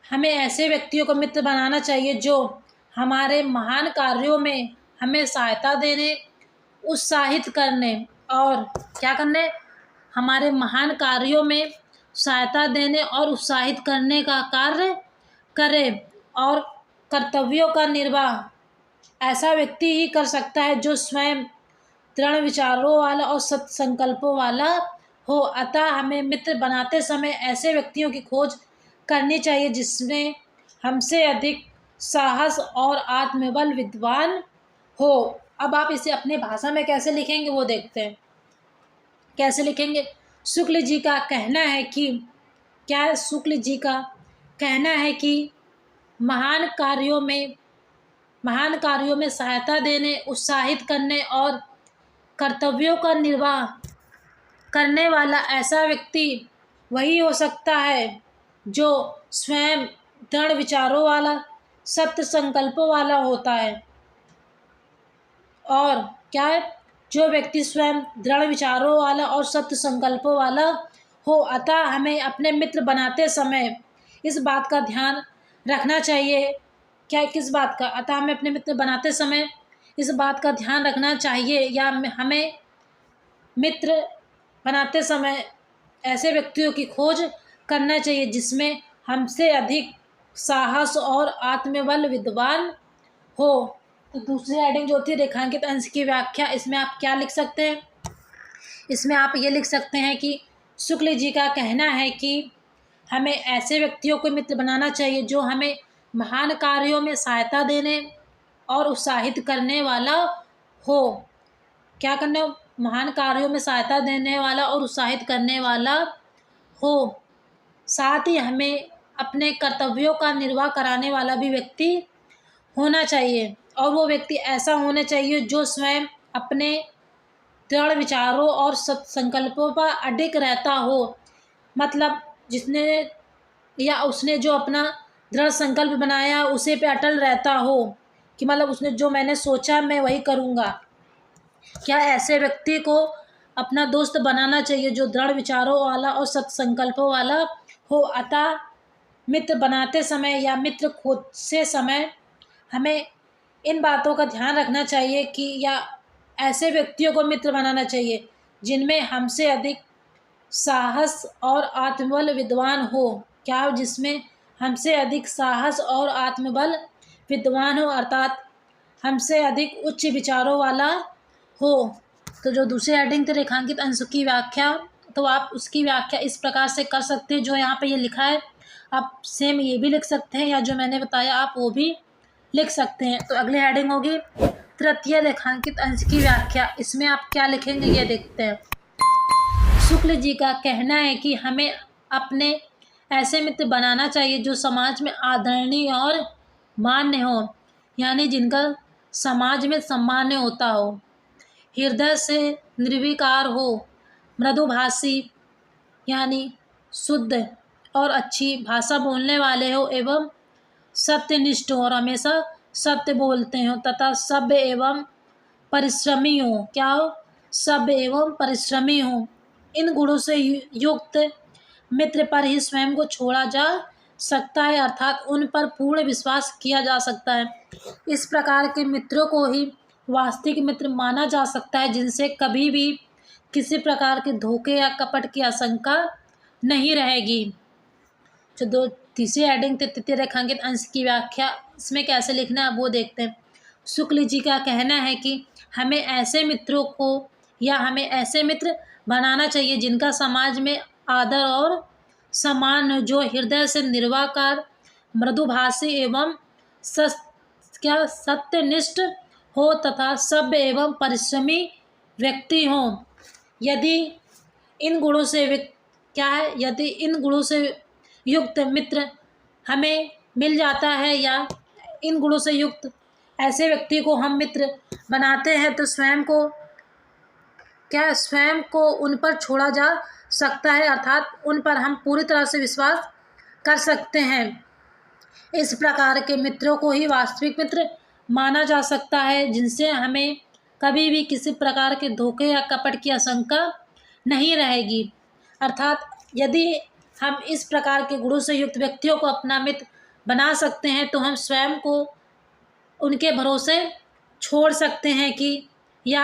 हमें ऐसे व्यक्तियों को मित्र बनाना चाहिए जो हमारे महान कार्यों में हमें सहायता देने, उत्साहित करने और क्या करने? हमारे महान कार्यों में सहायता देने और उत्साहित करने का कार्य करे, और कर्तव्यों का निर्वाह ऐसा व्यक्ति ही कर सकता है जो स्वयं दृढ़ विचारों वाला और सत्य संकल्पों वाला हो। अतः हमें मित्र बनाते समय ऐसे व्यक्तियों की खोज करनी चाहिए जिसमें हमसे अधिक साहस और आत्मबल विद्वान हो। अब आप इसे अपने भाषा में कैसे लिखेंगे वो देखते हैं। कैसे लिखेंगे? शुक्ल जी का कहना है कि क्या है? शुक्ल जी का कहना है कि महान कार्यों में सहायता देने, उत्साहित करने और कर्तव्यों का निर्वाह करने वाला ऐसा व्यक्ति वही हो सकता है जो स्वयं दृढ़ विचारों वाला, सत्य संकल्पों वाला होता है। और क्या है? जो व्यक्ति स्वयं दृढ़ विचारों वाला और सत्य संकल्पों वाला हो। अतः हमें अपने मित्र बनाते समय इस बात का ध्यान रखना चाहिए। क्या? किस बात का? अतः हमें अपने मित्र बनाते समय इस बात का ध्यान रखना चाहिए, या हमें मित्र बनाते समय ऐसे व्यक्तियों की खोज करना चाहिए जिसमें हमसे अधिक साहस और आत्मबल विद्वान हो। तो दूसरी हेडिंग जो थी रेखांकित अंश की व्याख्या, इसमें आप क्या लिख सकते हैं? इसमें आप ये लिख सकते हैं कि शुक्ल जी का कहना है कि हमें ऐसे व्यक्तियों को मित्र बनाना चाहिए जो हमें महान कार्यों में सहायता देने और उत्साहित करने वाला हो। क्या करने? महान कार्यों में सहायता देने वाला और उत्साहित करने वाला हो। साथ ही हमें अपने कर्तव्यों का निर्वाह कराने वाला भी व्यक्ति होना चाहिए, और वो व्यक्ति ऐसा होना चाहिए जो स्वयं अपने दृढ़ विचारों और संकल्पों पर अडिग रहता हो। मतलब जिसने या उसने जो अपना दृढ़ संकल्प बनाया उसे पे अटल रहता हो, कि मतलब उसने जो मैंने सोचा मैं वही करूँगा। क्या ऐसे व्यक्ति को अपना दोस्त बनाना चाहिए जो दृढ़ विचारों वाला और सत्य संकल्पों वाला हो। अतः मित्र बनाते समय या मित्र खोजते समय हमें इन बातों का ध्यान रखना चाहिए कि या ऐसे व्यक्तियों को मित्र बनाना चाहिए जिनमें हमसे अधिक साहस और आत्मबल विद्वान हो। क्या? जिसमें हमसे अधिक साहस और आत्मबल विद्वान हो, अर्थात हमसे अधिक उच्च विचारों वाला हो। तो जो दूसरी हेडिंग थी रेखांकित अंश की व्याख्या, तो आप उसकी व्याख्या इस प्रकार से कर सकते हैं जो यहाँ पे ये लिखा है। आप सेम ये भी लिख सकते हैं, या जो मैंने बताया आप वो भी लिख सकते हैं। तो अगली हेडिंग होगी तृतीय रेखांकित अंश की व्याख्या। इसमें आप क्या लिखेंगे ये देखते हैं। शुक्ल जी का कहना है कि हमें अपने ऐसे मित्र बनाना चाहिए जो समाज में आदरणीय और मान्य हो, यानी जिनका समाज में सम्मान्य होता हो, हृदय से निर्विकार हो, मृदुभाषी यानी शुद्ध और अच्छी भाषा बोलने वाले हो, एवं सत्यनिष्ठ हो और हमेशा सत्य बोलते हो, तथा सभ्य एवं परिश्रमी हो। क्या हो? सभ्य एवं परिश्रमी हो। इन गुणों से युक्त मित्र पर ही स्वयं को छोड़ा जा सकता है, अर्थात उन पर पूर्ण विश्वास किया जा सकता है। इस प्रकार के मित्रों को ही वास्तविक मित्र माना जा सकता है, जिनसे कभी भी किसी प्रकार के धोखे या कपट की आशंका नहीं रहेगी। जो तीसरी हेडिंग थी तृतीय रेखांकित अंश की व्याख्या, इसमें कैसे लिखना है वो देखते हैं। शुक्ल जी का कहना है कि हमें ऐसे मित्रों को या हमें ऐसे मित्र बनाना चाहिए जिनका समाज में आदर और सम्मान हो, जो हृदय से निर्विकार, मृदुभाषी एवं सत्यनिष्ठ हो, तथा सभ्य एवं परिश्रमी व्यक्ति हो। यदि इन गुणों से यदि इन गुणों से युक्त मित्र हमें मिल जाता है, या इन गुणों से युक्त ऐसे व्यक्ति को हम मित्र बनाते हैं, तो स्वयं को उन पर छोड़ा जा सकता है, अर्थात उन पर हम पूरी तरह से विश्वास कर सकते हैं। इस प्रकार के मित्रों को ही वास्तविक मित्र माना जा सकता है, जिनसे हमें कभी भी किसी प्रकार के धोखे या कपट की आशंका नहीं रहेगी। अर्थात यदि हम इस प्रकार के गुणों से युक्त व्यक्तियों को अपना मित्र बना सकते हैं, तो हम स्वयं को उनके भरोसे छोड़ सकते हैं कि या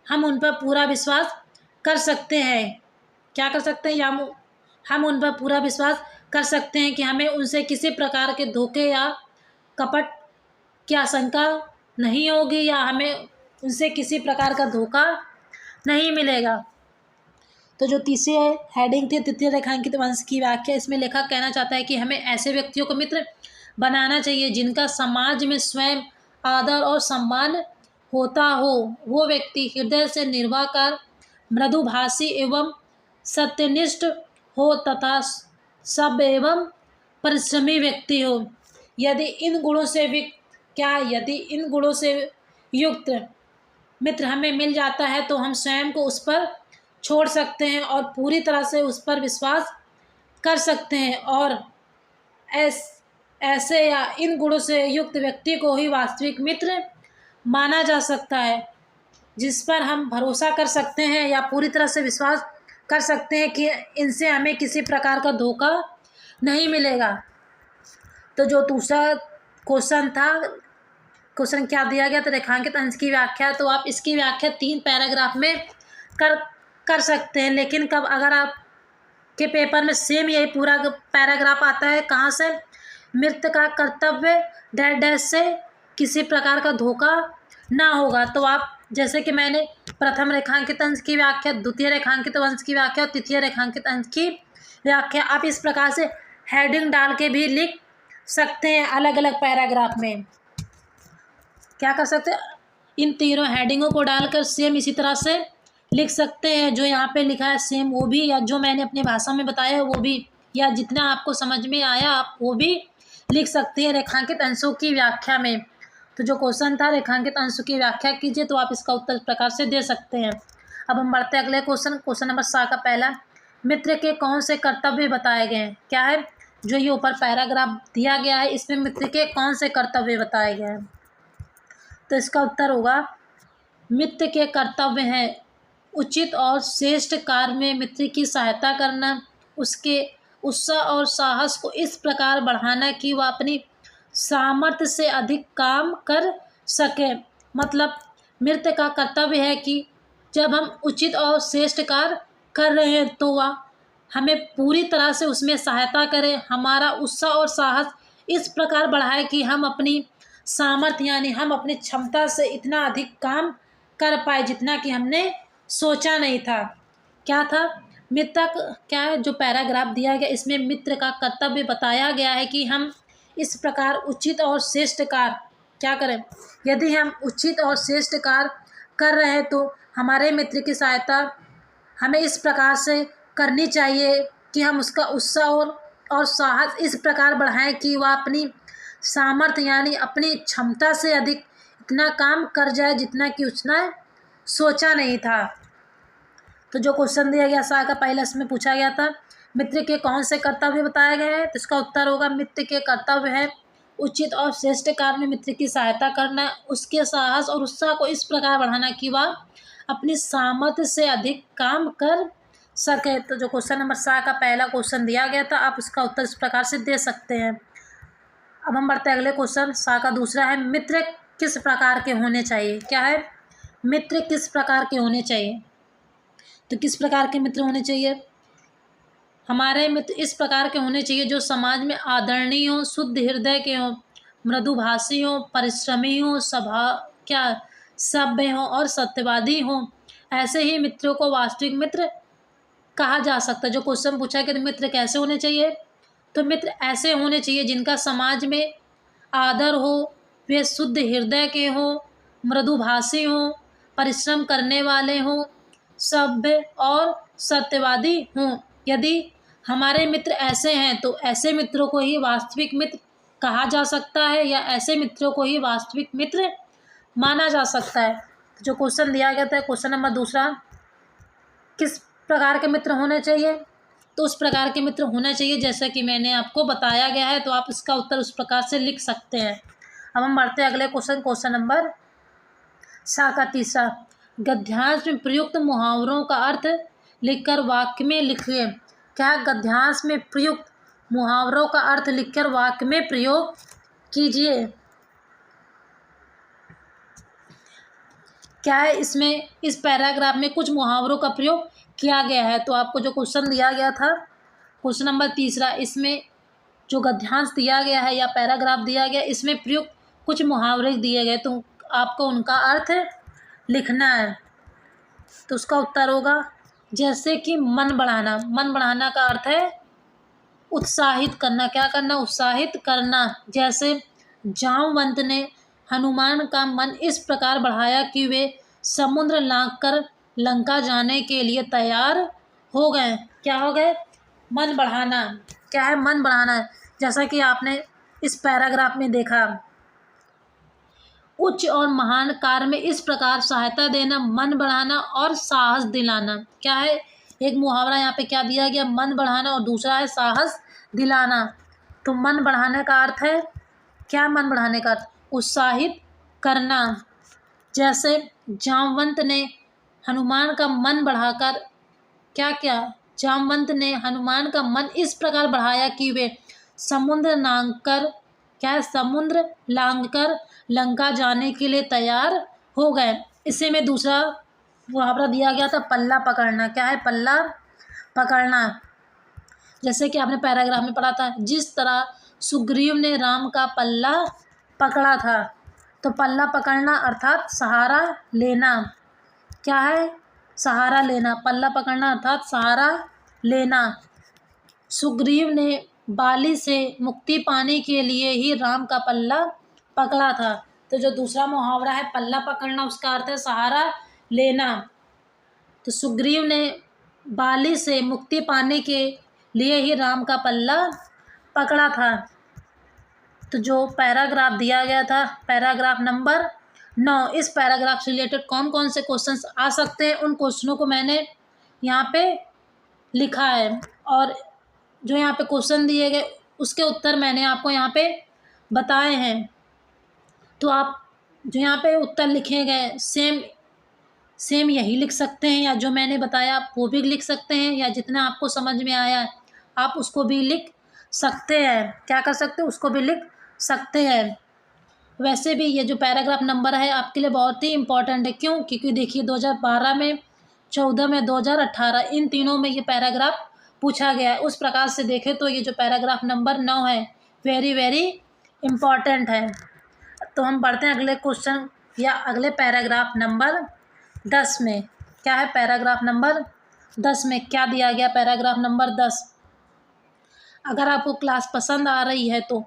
हम उन पर पूरा विश्वास कर सकते हैं। क्या कर सकते हैं? या हम उन पर पूरा विश्वास कर सकते हैं कि हमें उनसे किसी प्रकार के धोखे या कपट की आशंका नहीं होगी, या हमें उनसे किसी प्रकार का धोखा नहीं मिलेगा। तो जो तीसरी हेडिंग थी तृतीय रेखांकित अंश की व्याख्या, इसमें लेखक कहना चाहता है कि हमें ऐसे व्यक्तियों को मित्र बनाना चाहिए जिनका समाज में स्वयं आदर और सम्मान होता हो, वो व्यक्ति हृदय से निर्वाकार, मृदुभाषी एवं सत्यनिष्ठ हो तथा सब एवं परिश्रमी व्यक्ति हो। यदि इन गुणों से यदि इन गुणों से युक्त मित्र हमें मिल जाता है तो हम स्वयं को उस पर छोड़ सकते हैं और पूरी तरह से उस पर विश्वास कर सकते हैं, और ऐसे या इन गुणों से युक्त व्यक्ति को ही वास्तविक मित्र माना जा सकता है, जिस पर हम भरोसा कर सकते हैं या पूरी तरह से विश्वास कर सकते हैं कि इनसे हमें किसी प्रकार का धोखा नहीं मिलेगा। तो जो दूसरा क्वेश्चन था, क्वेश्चन क्या दिया गया था, रेखांकित अंश की व्याख्या, तो आप इसकी व्याख्या 3 पैराग्राफ में कर सकते हैं। लेकिन कब अगर आप के पेपर में सेम यही पूरा पैराग्राफ आता है, कहाँ से, मृत का कर्तव्य डैश डैश से किसी प्रकार का धोखा ना होगा, तो आप जैसे कि मैंने प्रथम रेखांकित अंश की व्याख्या, द्वितीय रेखांकित अंश की व्याख्या और तृतीय रेखांकित अंश की व्याख्या आप इस प्रकार से हेडिंग डाल के भी लिख सकते हैं। अलग अलग पैराग्राफ में क्या कर सकते हैं, इन तीनों हेडिंगों को डालकर सेम इसी तरह से लिख सकते हैं। जो यहाँ पे लिखा है सेम वो भी, या जो मैंने अपनी भाषा में बताया है वो भी, या जितना आपको समझ में आया आप वो भी लिख सकते हैं रेखांकित अंशों की व्याख्या में। तो जो क्वेश्चन था रेखांकित अंशों की व्याख्या कीजिए, तो आप इसका उत्तर इस प्रकार से दे सकते हैं। अब हम बढ़ते हैं अगले क्वेश्चन नंबर 7 का पहला, मित्र के कौन से कर्तव्य बताए गए हैं। क्या है, जो ये ऊपर पैराग्राफ दिया गया है इसमें मित्र के कौन से कर्तव्य बताए गए हैं, तो इसका उत्तर होगा मित्र के कर्तव्य हैं उचित और श्रेष्ठ कार्य में मित्र की सहायता करना, उसके उत्साह और साहस को इस प्रकार बढ़ाना कि वह अपनी सामर्थ्य से अधिक काम कर सके। मतलब मित्र का कर्तव्य है कि जब हम उचित और श्रेष्ठ कार्य कर रहे हैं तो वह हमें पूरी तरह से उसमें सहायता करे, हमारा उत्साह और साहस इस प्रकार बढ़ाए कि हम अपनी सामर्थ्य यानी हम अपनी क्षमता से इतना अधिक काम कर पाए जितना कि हमने सोचा नहीं था। क्या था, मित्र क्या है, जो पैराग्राफ दिया गया इसमें मित्र का कर्तव्य बताया गया है कि हम इस प्रकार उचित और श्रेष्ठ कार्य क्या करें। यदि हम उचित और श्रेष्ठ कार्य कर रहे हैं तो हमारे मित्र की सहायता हमें इस प्रकार से करनी चाहिए कि हम उसका उत्साह और साहस इस प्रकार बढ़ाएं कि वह अपनी सामर्थ्य यानी अपनी क्षमता से अधिक इतना काम कर जाए जितना कि उसने सोचा नहीं था। तो जो क्वेश्चन दिया गया 7 का पहला इसमें पूछा गया था मित्र के कौन से कर्तव्य बताए गए हैं, तो इसका उत्तर होगा मित्र के कर्तव्य है उचित और श्रेष्ठ कार्य में मित्र की सहायता करना, उसके साहस और उत्साह को इस प्रकार बढ़ाना कि वह अपनी सामर्थ्य से अधिक काम कर सके। तो जो क्वेश्चन नंबर 7 का पहला क्वेश्चन दिया गया था आप इसका उत्तर इस प्रकार से दे सकते हैं। अब हम बढ़ते हैं अगले क्वेश्चन 7 का दूसरा है, मित्र किस प्रकार के होने चाहिए। क्या है, मित्र किस प्रकार के होने चाहिए, तो किस प्रकार के मित्र होने चाहिए, हमारे मित्र इस प्रकार के होने चाहिए जो समाज में आदरणीय हो, शुद्ध हृदय के हो, मृदुभाषी हो, परिश्रमी हो, सभ्य हो और सत्यवादी हो। ऐसे ही मित्रों को वास्तविक मित्र कहा जा सकता है। जो क्वेश्चन पूछा कि मित्र कैसे होने चाहिए, तो मित्र ऐसे होने चाहिए जिनका समाज में आदर हो, वे शुद्ध हृदय के हो, मृदुभाषी हो, परिश्रम करने वाले हो, सभ्य और सत्यवादी हों। यदि हमारे मित्र ऐसे हैं तो ऐसे मित्रों को ही वास्तविक मित्र कहा जा सकता है या ऐसे मित्रों को ही वास्तविक मित्र माना जा सकता है। जो क्वेश्चन दिया गया था क्वेश्चन नंबर दूसरा, किस प्रकार के मित्र होने चाहिए, तो उस प्रकार के मित्र होना चाहिए जैसा कि मैंने आपको बताया गया है, तो आप इसका उत्तर उस प्रकार से लिख सकते हैं। अब हम बढ़ते हैं अगले क्वेश्चन नंबर 7 का तीसरा, गद्यांश में प्रयुक्त मुहावरों का अर्थ लिखकर वाक्य में लिखिए। क्या, गद्यांश में प्रयुक्त मुहावरों का अर्थ लिखकर वाक्य में प्रयोग कीजिए। क्या है, इसमें इस पैराग्राफ में कुछ मुहावरों का प्रयोग किया गया है। तो आपको जो क्वेश्चन दिया गया था क्वेश्चन नंबर तीसरा, इसमें जो गद्यांश दिया गया है या पैराग्राफ दिया गया इसमें प्रयुक्त कुछ मुहावरे दिए गए, तो आपको उनका अर्थ लिखना है। तो उसका उत्तर होगा जैसे कि मन बढ़ाना। मन बढ़ाना का अर्थ है उत्साहित करना। क्या करना, उत्साहित करना। जैसे जामवंत ने हनुमान का मन इस प्रकार बढ़ाया कि वे समुद्र लांघ कर लंका जाने के लिए तैयार हो गए। क्या हो गए? मन बढ़ाना। क्या है? मन बढ़ाना। जैसा कि आपने इस पैराग्राफ में देखा, उच्च और महान कार्य में इस प्रकार सहायता देना, मन बढ़ाना और साहस दिलाना। क्या है? एक मुहावरा यहाँ पे क्या दिया गया? मन बढ़ाना, और दूसरा है साहस दिलाना। तो मन बढ़ाने का अर्थ है क्या? मन बढ़ाने का अर्थ उत्साहित करना। जैसे जामवंत ने हनुमान का मन बढ़ाकर क्या क्या? जामवंत ने हनुमान का मन इस प्रकार बढ़ाया कि वे समुद्र लांघ कर क्या है? समुद्र लांघ कर लंका जाने के लिए तैयार हो गए। इसी में दूसरा मुहावरा दिया गया था, पल्ला पकड़ना। क्या है? पल्ला पकड़ना। जैसे कि आपने पैराग्राफ में पढ़ा था, जिस तरह सुग्रीव ने राम का पल्ला पकड़ा था। तो पल्ला पकड़ना अर्थात सहारा लेना। क्या है? सहारा लेना। पल्ला पकड़ना अर्थात सहारा लेना। सुग्रीव ने बाली से मुक्ति पाने के लिए ही राम का पल्ला पकड़ा था। तो जो दूसरा मुहावरा है पल्ला पकड़ना, उसका अर्थ है सहारा लेना। तो सुग्रीव ने बाली से मुक्ति पाने के लिए ही राम का पल्ला पकड़ा था। तो जो पैराग्राफ दिया गया था, पैराग्राफ नंबर 9, इस पैराग्राफ से रिलेटेड कौन कौन से क्वेश्चंस आ सकते हैं, उन क्वेश्चनों को मैंने यहाँ पे लिखा है, और जो यहाँ पे क्वेश्चन दिए गए उसके उत्तर मैंने आपको यहाँ पे बताए हैं। तो आप जो यहाँ पे उत्तर लिखे गए सेम यही लिख सकते हैं, या जो मैंने बताया वो भी लिख सकते हैं, या जितना आपको समझ में आया आप उसको भी लिख सकते हैं। क्या कर सकते हैं? उसको भी लिख सकते हैं। वैसे भी ये जो पैराग्राफ नंबर है आपके लिए बहुत ही इम्पोर्टेंट है। क्यों? क्योंकि देखिए 2012 में, 14 में, 2018 इन तीनों में ये पैराग्राफ पूछा गया है। उस प्रकार से देखें तो ये जो पैराग्राफ नंबर 9 है वेरी वेरी इम्पॉर्टेंट है। तो हम बढ़ते हैं अगले क्वेश्चन या अगले पैराग्राफ नंबर 10 में। क्या है? पैराग्राफ नंबर 10 में क्या दिया गया? Paragraph number 10। अगर आपको क्लास पसंद आ रही है तो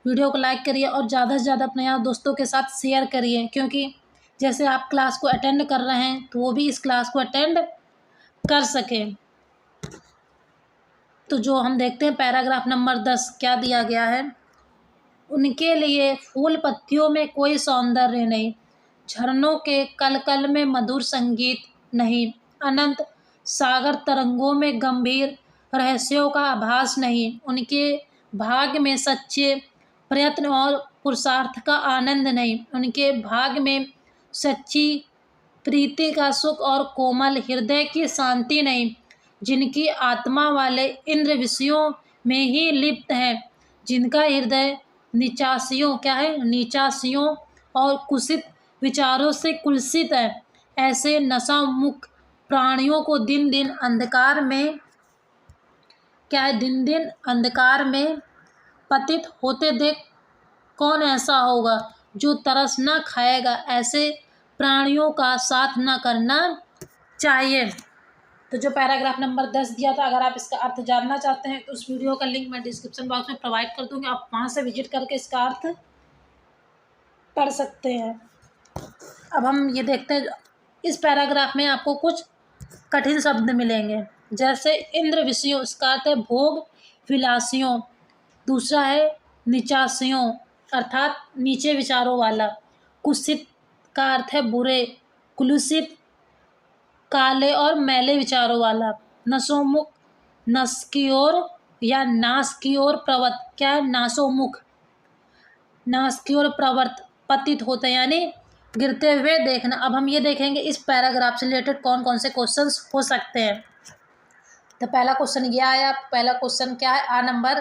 वीडियो को लाइक करिए और ज़्यादा से ज़्यादा अपने यार दोस्तों के साथ शेयर करिए, क्योंकि जैसे आप क्लास को अटेंड कर रहे हैं तो वो भी इस क्लास को अटेंड कर सकें। तो जो हम देखते हैं पैराग्राफ नंबर 10 क्या दिया गया है, उनके लिए फूल पत्तियों में कोई सौंदर्य नहीं, झरनों के कलकल में मधुर संगीत नहीं, अनंत सागर तरंगों में गंभीर रहस्यों का आभास नहीं, उनके भाग्य में सच्चे प्रयत्न और पुरुषार्थ का आनंद नहीं, उनके भाग्य में सच्ची प्रीति का सुख और कोमल हृदय की शांति नहीं, जिनकी आत्मा वाले इंद्र विषयों में ही लिप्त है, जिनका हृदय निचासियों क्या है? निचासियों और कुसित विचारों से कुलसित है, ऐसे नशामुख प्राणियों को दिन दिन अंधकार में क्या है? दिन दिन अंधकार में पतित होते देख कौन ऐसा होगा जो तरस न खाएगा? ऐसे प्राणियों का साथ न करना चाहिए। तो जो पैराग्राफ नंबर 10 दिया था, अगर आप इसका अर्थ जानना चाहते हैं तो उस वीडियो का लिंक मैं डिस्क्रिप्शन बॉक्स में प्रोवाइड कर दूंगी, आप वहाँ से विजिट करके इसका अर्थ पढ़ सकते हैं। अब हम ये देखते हैं, इस पैराग्राफ में आपको कुछ कठिन शब्द मिलेंगे। जैसे इंद्र विषयों, इसका अर्थ है भोग विलासियों। दूसरा है निचासियों अर्थात नीचे विचारों वाला। कुत्सित का अर्थ है बुरे, कुलुषित काले और मैले विचारों वाला। नसोमुख नस की ओर या नाश की ओर प्रवृत्त। क्या है? नासोमुख नाश की ओर प्रवृत्त, पतित होते यानी गिरते हुए देखना। अब हम ये देखेंगे इस पैराग्राफ से रिलेटेड कौन कौन से क्वेश्चंस हो सकते हैं। तो पहला क्वेश्चन ये आया। पहला क्वेश्चन क्या है? आ नंबर,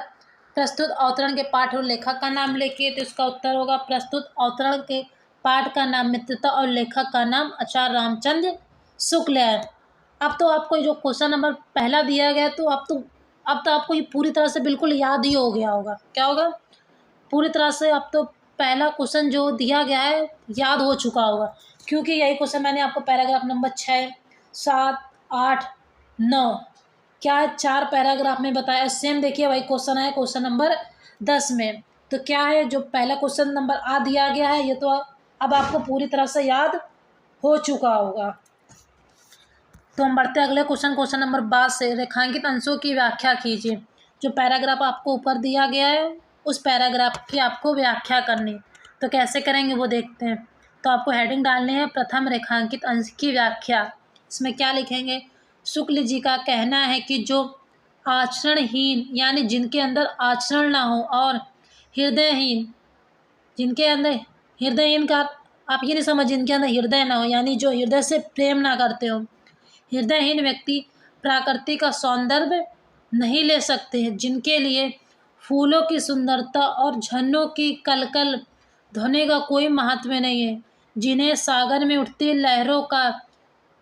प्रस्तुत अवतरण के पाठ और लेखक का नाम लिखिए। तो इसका उत्तर होगा प्रस्तुत अवतरण के पाठ का नाम मित्रता और लेखक का नाम आचार्य रामचंद्र शुक्ल है। अब तो आपको जो क्वेश्चन नंबर पहला दिया गया तो अब तो आपको ये पूरी तरह से बिल्कुल याद ही हो गया होगा। क्या होगा? पूरी तरह से अब तो पहला क्वेश्चन जो दिया गया है याद हो चुका होगा, क्योंकि यही क्वेश्चन मैंने आपको पैराग्राफ नंबर 6, 7, 8, 9 क्या है 4 पैराग्राफ में बताया। सेम देखिए वही क्वेश्चन है क्वेश्चन नंबर 10 में। तो क्या है, जो पहला क्वेश्चन नंबर आ दिया गया है ये तो अब आपको पूरी तरह से याद हो चुका होगा। तो हम बढ़ते हैं अगले क्वेश्चन नंबर 12 से। रेखांकित अंशों की व्याख्या कीजिए। जो पैराग्राफ आपको ऊपर दिया गया है उस पैराग्राफ की आपको व्याख्या करनी। तो कैसे करेंगे वो देखते हैं। तो आपको हेडिंग डालनी है प्रथम रेखांकित अंश की व्याख्या। इसमें क्या लिखेंगे, शुक्ल जी का कहना है कि जो आचरणहीन यानी जिनके अंदर आचरण ना हो और हृदयहीन, जिनके अंदर हृदयहीन का आप ये नहीं समझ, जिनके अंदर हृदय ना हो यानी जो हृदय से प्रेम ना करते हो, हृदयहीन व्यक्ति प्रकृति का सौंदर्य नहीं ले सकते हैं, जिनके लिए फूलों की सुंदरता और झरनों की कलकल ध्वनि का कोई महत्व नहीं है, जिन्हें सागर में उठती लहरों का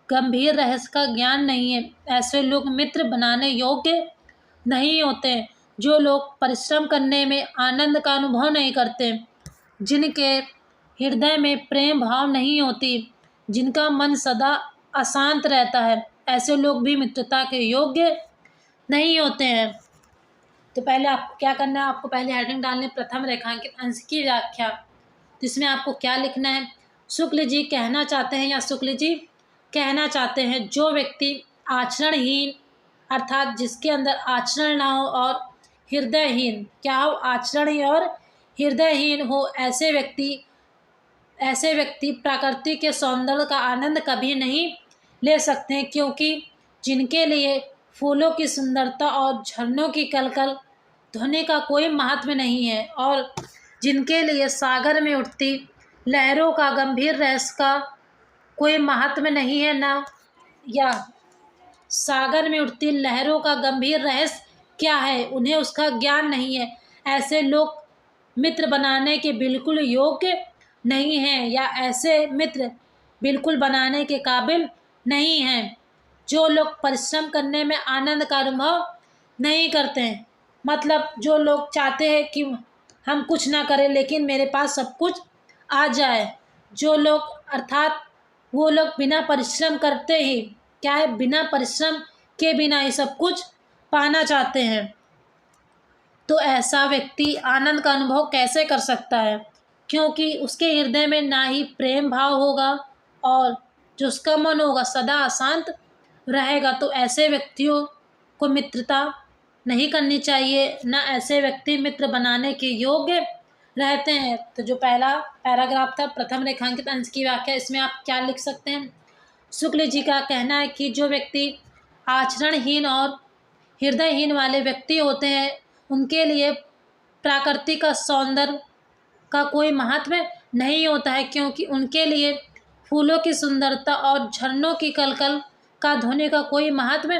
गंभीर रहस्य का ज्ञान नहीं है, ऐसे लोग मित्र बनाने योग्य नहीं होते। जो लोग परिश्रम करने में आनंद का अनुभव नहीं करते, जिनके हृदय में प्रेम भाव नहीं होती, जिनका मन सदा अशांत रहता है, ऐसे लोग भी मित्रता के योग्य नहीं होते हैं। तो पहले आपको क्या करना है, आपको पहले हेडिंग डालने प्रथम रेखांकित अंश की व्याख्या। तो इसमें आपको क्या लिखना है, शुक्ल जी कहना चाहते हैं या शुक्ल जी कहना चाहते हैं जो व्यक्ति आचरणहीन अर्थात जिसके अंदर आचरण ना हो और हृदयहीन, क्या हो, आचरणहीन और हृदयहीन हो, ऐसे व्यक्ति प्रकृति के सौंदर्य का आनंद कभी नहीं ले सकते हैं, क्योंकि जिनके लिए फूलों की सुंदरता और झरनों की कलकल ध्वनि का कोई महत्व नहीं है और जिनके लिए सागर में उठती लहरों का गंभीर रहस्य का कोई महत्व नहीं है ना, या सागर में उठती लहरों का गंभीर रहस्य क्या है उन्हें उसका ज्ञान नहीं है, ऐसे लोग मित्र बनाने के बिल्कुल योग्य नहीं हैं या ऐसे मित्र बिल्कुल बनाने के काबिल नहीं हैं। जो लोग परिश्रम करने में आनंद का अनुभव नहीं करते हैं, मतलब जो लोग चाहते हैं कि हम कुछ ना करें लेकिन मेरे पास सब कुछ आ जाए, जो लोग अर्थात वो लोग बिना परिश्रम करते ही क्या है, बिना परिश्रम के बिना ही सब कुछ पाना चाहते हैं, तो ऐसा व्यक्ति आनंद का अनुभव कैसे कर सकता है, क्योंकि उसके हृदय में ना ही प्रेम भाव होगा और जो उसका मन होगा सदा अशांत रहेगा। तो ऐसे व्यक्तियों को मित्रता नहीं करनी चाहिए, ना ऐसे व्यक्ति मित्र बनाने के योग्य रहते हैं। तो जो पहला पैराग्राफ था प्रथम रेखांकित अंश की व्याख्या, इसमें आप क्या लिख सकते हैं, शुक्ल जी का कहना है कि जो व्यक्ति आचरणहीन और हृदयहीन वाले व्यक्ति होते हैं उनके लिए प्रकृति का सौंदर्य का कोई महत्व नहीं होता है, क्योंकि उनके लिए फूलों की सुंदरता और झरनों की कलकल का ध्वनि का कोई महत्व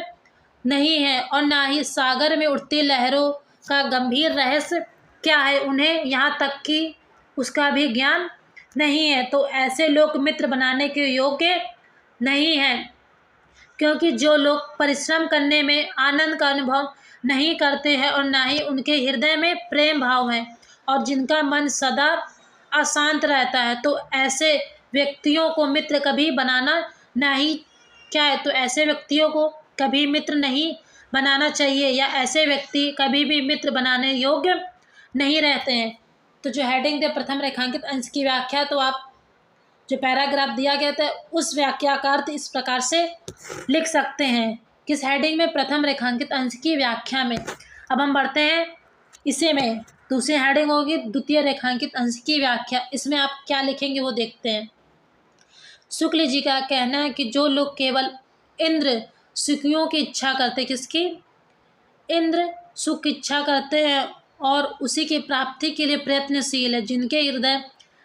नहीं है और ना ही सागर में उठती लहरों का गंभीर रहस्य क्या है उन्हें यहाँ तक कि उसका भी ज्ञान नहीं है। तो ऐसे लोग मित्र बनाने के योग्य नहीं हैं, क्योंकि जो लोग परिश्रम करने में आनंद का अनुभव नहीं करते हैं और ना ही उनके हृदय में प्रेम भाव है और जिनका मन सदा अशांत रहता है, तो ऐसे व्यक्तियों को मित्र कभी बनाना नहीं क्या है, तो ऐसे व्यक्तियों को कभी मित्र नहीं बनाना चाहिए या ऐसे व्यक्ति कभी भी मित्र बनाने योग्य नहीं रहते हैं। तो जो हेडिंग थे प्रथम रेखांकित अंश की व्याख्या, तो आप जो पैराग्राफ दिया गया था उस व्याख्या का अर्थ इस प्रकार से लिख सकते हैं, किस हेडिंग में, प्रथम रेखांकित अंश की व्याख्या में। अब हम बढ़ते हैं इसी में, दूसरी हेडिंग होगी द्वितीय रेखांकित अंश की व्याख्या। इसमें आप क्या लिखेंगे वो देखते हैं। शुक्ल जी का कहना है कि जो लोग केवल इंद्र सुखियों की इच्छा करते, किसकी, इंद्र सुख की इच्छा करते हैं और उसी की प्राप्ति के लिए प्रयत्नशील है, जिनके हृदय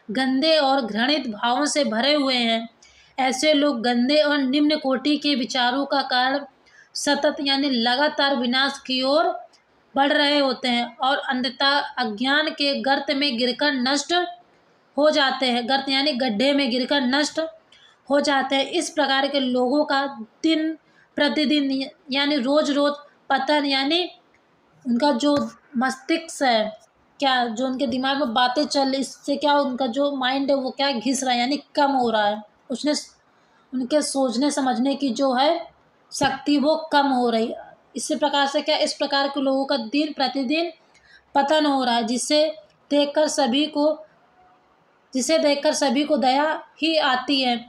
गंदे और घृणित भावों से भरे हुए हैं, ऐसे लोग गंदे और निम्न कोटि के विचारों का कारण सतत यानी लगातार विनाश की ओर बढ़ रहे होते हैं और अंततः अज्ञान के गर्त में गिरकर नष्ट हो जाते हैं। गर्त यानी गड्ढे में गिरकर नष्ट हो जाते हैं। इस प्रकार के लोगों का दिन प्रतिदिन यानी रोज रोज पतन यानी उनका जो मस्तिष्क है, क्या जो उनके दिमाग में बातें चल रही, इससे क्या उनका जो माइंड है वो क्या घिस रहा है यानी कम हो रहा है, उसने उनके सोचने समझने की जो है शक्ति वो कम हो रही है। इसी प्रकार से क्या इस प्रकार के लोगों का दिन प्रतिदिन पतन हो रहा है, जिससे देखकर सभी को जिसे देखकर सभी को दया ही आती है।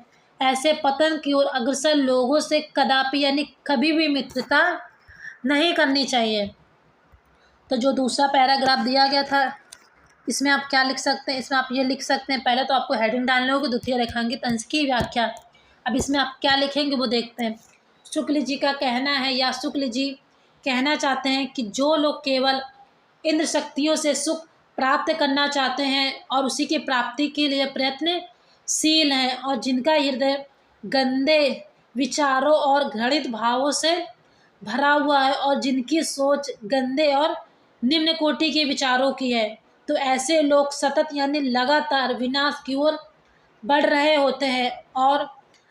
ऐसे पतन की ओर अग्रसर लोगों से कदापि यानी कभी भी मित्रता नहीं करनी चाहिए। तो जो दूसरा पैराग्राफ दिया गया था इसमें आप क्या लिख सकते हैं, इसमें आप ये लिख सकते हैं, पहले तो आपको हेडिंग डालने होगी द्वितीय रेखांकित अंश की व्याख्या। अब इसमें आप क्या लिखेंगे वो देखते हैं। शुक्ल जी का कहना है या शुक्ल जी कहना चाहते हैं कि जो लोग केवल इंद्र शक्तियों से सुख प्राप्त करना चाहते हैं और उसी की प्राप्ति के लिए प्रयत्नशील हैं और जिनका हृदय गंदे विचारों और घृणित भावों से भरा हुआ है और जिनकी सोच गंदे और निम्न कोटि के विचारों की है, तो ऐसे लोग सतत यानी लगातार विनाश की ओर बढ़ रहे होते हैं और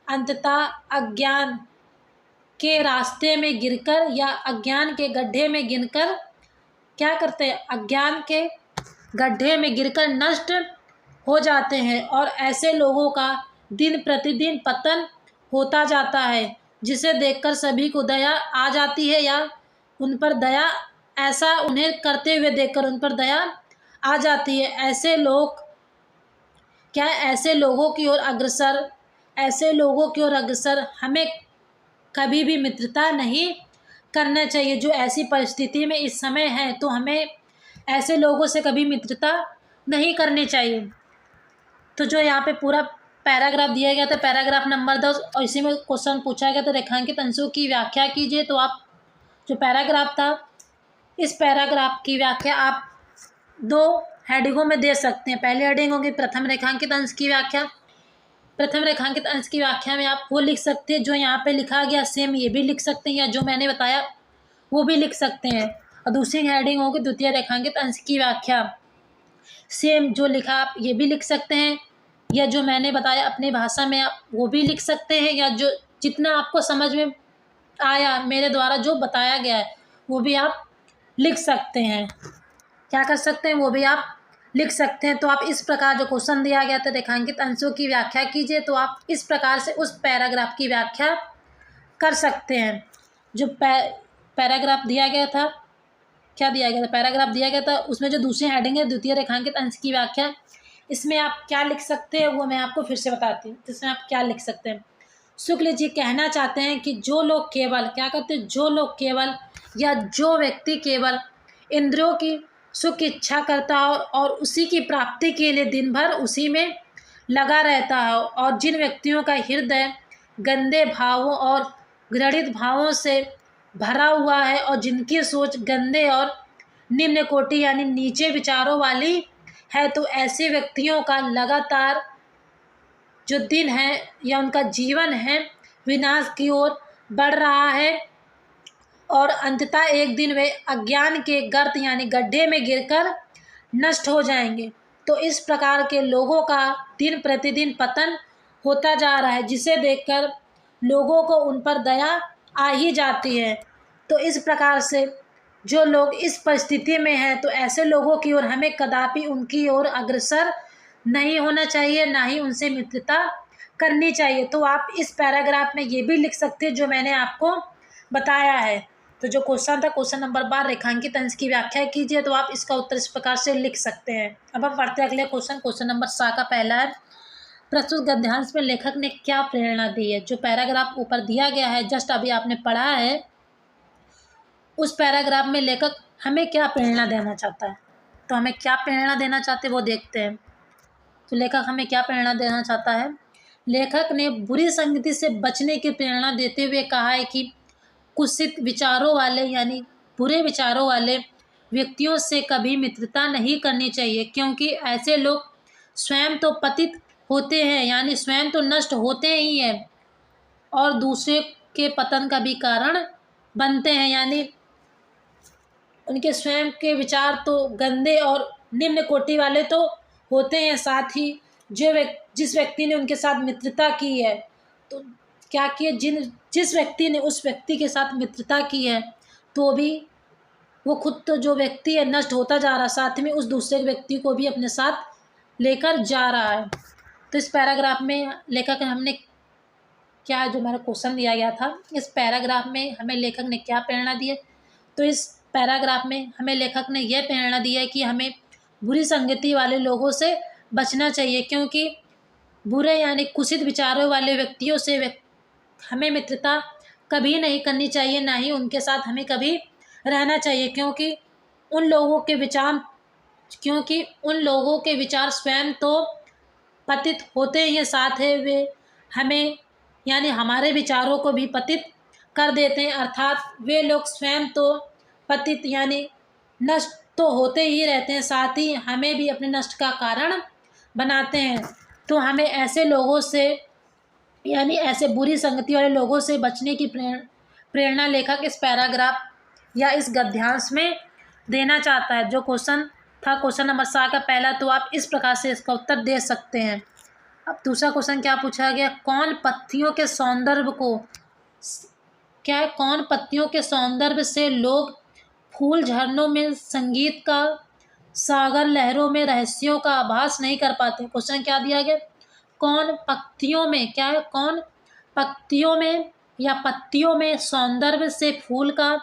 अंततः अज्ञान के रास्ते में गिरकर या अज्ञान के गड्ढे में गिरकर क्या करते हैं, अज्ञान के गड्ढे में गिरकर नष्ट हो जाते हैं और ऐसे लोगों का दिन प्रतिदिन पतन होता जाता है, जिसे देखकर सभी को दया आ जाती है या उन पर दया ऐसा उन्हें करते हुए देखकर उन पर दया आ जाती है। ऐसे लोगों की ओर अग्रसर हमें कभी भी मित्रता नहीं करना चाहिए। जो ऐसी परिस्थिति में इस समय है तो हमें ऐसे लोगों से कभी मित्रता नहीं करनी चाहिए। तो जो यहाँ पे पूरा पैराग्राफ दिया गया था, पैराग्राफ नंबर 10, और इसी में क्वेश्चन पूछा गया था रेखांकित अंशों की व्याख्या कीजिए। तो आप जो पैराग्राफ था इस पैराग्राफ की व्याख्या आप 2 हेडिंगों में दे सकते हैं। पहली हेडिंग होगी प्रथम रेखांकित अंश की व्याख्या। प्रथम रेखांकित अंश की व्याख्या में आप वो लिख सकते हैं जो यहाँ पे लिखा गया, सेम ये भी लिख सकते हैं या जो मैंने बताया वो भी लिख सकते हैं। और दूसरी हेडिंग होगी द्वितीय रेखांकित अंश की व्याख्या। सेम जो लिखा आप ये भी लिख सकते हैं या जो मैंने बताया अपनी भाषा में आप वो भी लिख सकते हैं या जो जितना आपको समझ में आया मेरे द्वारा जो बताया गया है वो भी आप लिख सकते हैं। क्या कर सकते हैं, वो भी आप लिख सकते हैं। तो आप इस प्रकार जो क्वेश्चन दिया गया था रेखांकित अंशों की व्याख्या कीजिए, तो आप इस प्रकार से उस पैराग्राफ की व्याख्या कर सकते हैं। जो पैराग्राफ दिया गया था, क्या दिया गया था, पैराग्राफ दिया गया था उसमें जो दूसरी हेडिंग है द्वितीय रेखांकित अंश की व्याख्या, इसमें आप क्या लिख सकते हैं वो मैं आपको फिर से बताती हूँ। इसमें आप क्या लिख सकते हैं, शुक्ल जी कहना चाहते हैं कि जो लोग केवल क्या कहते हैं, जो लोग केवल या जो व्यक्ति केवल इंद्रियों की सुख की इच्छा करता हो और उसी की प्राप्ति के लिए दिन भर उसी में लगा रहता है और जिन व्यक्तियों का हृदय गंदे भावों और घृणित भावों से भरा हुआ है और जिनकी सोच गंदे और निम्न कोटि यानी नीचे विचारों वाली है, तो ऐसे व्यक्तियों का लगातार जो दिन है या उनका जीवन है विनाश की ओर बढ़ रहा है और अंततः एक दिन वे अज्ञान के गर्त यानी गड्ढे में गिरकर नष्ट हो जाएंगे। तो इस प्रकार के लोगों का दिन प्रतिदिन पतन होता जा रहा है, जिसे देखकर लोगों को उन पर दया आ ही जाती है। तो इस प्रकार से जो लोग इस परिस्थिति में हैं तो ऐसे लोगों की ओर हमें कदापि उनकी ओर अग्रसर नहीं होना चाहिए, ना ही उनसे मित्रता करनी चाहिए। तो आप इस पैराग्राफ में ये भी लिख सकते हैं जो मैंने आपको बताया है। तो जो क्वेश्चन था क्वेश्चन नंबर 12 रेखांकित अंश की व्याख्या कीजिए, तो आप इसका उत्तर इस प्रकार से लिख सकते हैं। अब हम पढ़ते हैं अगले क्वेश्चन नंबर 7 का पहला है, प्रस्तुत गद्यांश में लेखक ने क्या प्रेरणा दी है। जो पैराग्राफ ऊपर दिया गया है जस्ट अभी आपने पढ़ा है, उस पैराग्राफ में लेखक हमें क्या प्रेरणा देना चाहता है। तो हमें क्या प्रेरणा देना चाहते हैं वो देखते हैं। तो लेखक हमें क्या प्रेरणा देना चाहता है, लेखक ने बुरी संगति से बचने की प्रेरणा देते हुए कहा है कि कुत्सित विचारों वाले यानी बुरे विचारों वाले व्यक्तियों से कभी मित्रता नहीं करनी चाहिए, क्योंकि ऐसे लोग स्वयं तो पतित होते हैं यानी स्वयं तो नष्ट होते ही हैं और दूसरे के पतन का भी कारण बनते हैं, यानी उनके स्वयं के विचार तो गंदे और निम्न कोटि वाले तो होते हैं। साथ ही जिस व्यक्ति ने उनके साथ मित्रता की है तो क्या किए, जिस व्यक्ति ने उस व्यक्ति के साथ मित्रता की है तो भी वो खुद तो जो व्यक्ति है नष्ट होता जा रहा है, साथ में उस दूसरे व्यक्ति को भी अपने साथ लेकर जा रहा है। तो इस पैराग्राफ में लेखक हमने क्या, जो हमारा क्वेश्चन दिया गया था, इस पैराग्राफ में हमें लेखक ने क्या प्रेरणा दी है। तो इस पैराग्राफ में हमें लेखक ने यह प्रेरणा दी है कि हमें बुरी संगति वाले लोगों से बचना चाहिए, क्योंकि बुरे यानी कुचित विचारों वाले व्यक्तियों से हमें मित्रता कभी नहीं करनी चाहिए, ना ही उनके साथ हमें कभी रहना चाहिए, क्योंकि उन लोगों के विचार स्वयं तो पतित होते ही हैं, साथ है वे हमें यानी हमारे विचारों को भी पतित कर देते हैं। अर्थात वे लोग स्वयं तो पतित यानी नष्ट तो होते ही रहते हैं, साथ ही हमें भी अपने नष्ट का कारण बनाते हैं। तो हमें ऐसे लोगों से यानी ऐसे बुरी संगति वाले लोगों से बचने की प्रेरणा लेखक इस पैराग्राफ या इस गद्यांश में देना चाहता है। जो क्वेश्चन था क्वेश्चन नंबर 7 का पहला, तो आप इस प्रकार से इसका उत्तर दे सकते हैं। अब दूसरा क्वेश्चन क्या पूछा गया, कौन पत्तियों के सौंदर्य को क्या है, कौन पत्तियों के सौंदर्य से लोग फूल झरनों में संगीत का, सागर लहरों में रहस्यों का आभास नहीं कर पाते। क्वेश्चन क्या दिया गया, कौन पत्तियों में क्या है, कौन पत्तियों में या पत्तियों में सौंदर्य से फूल का,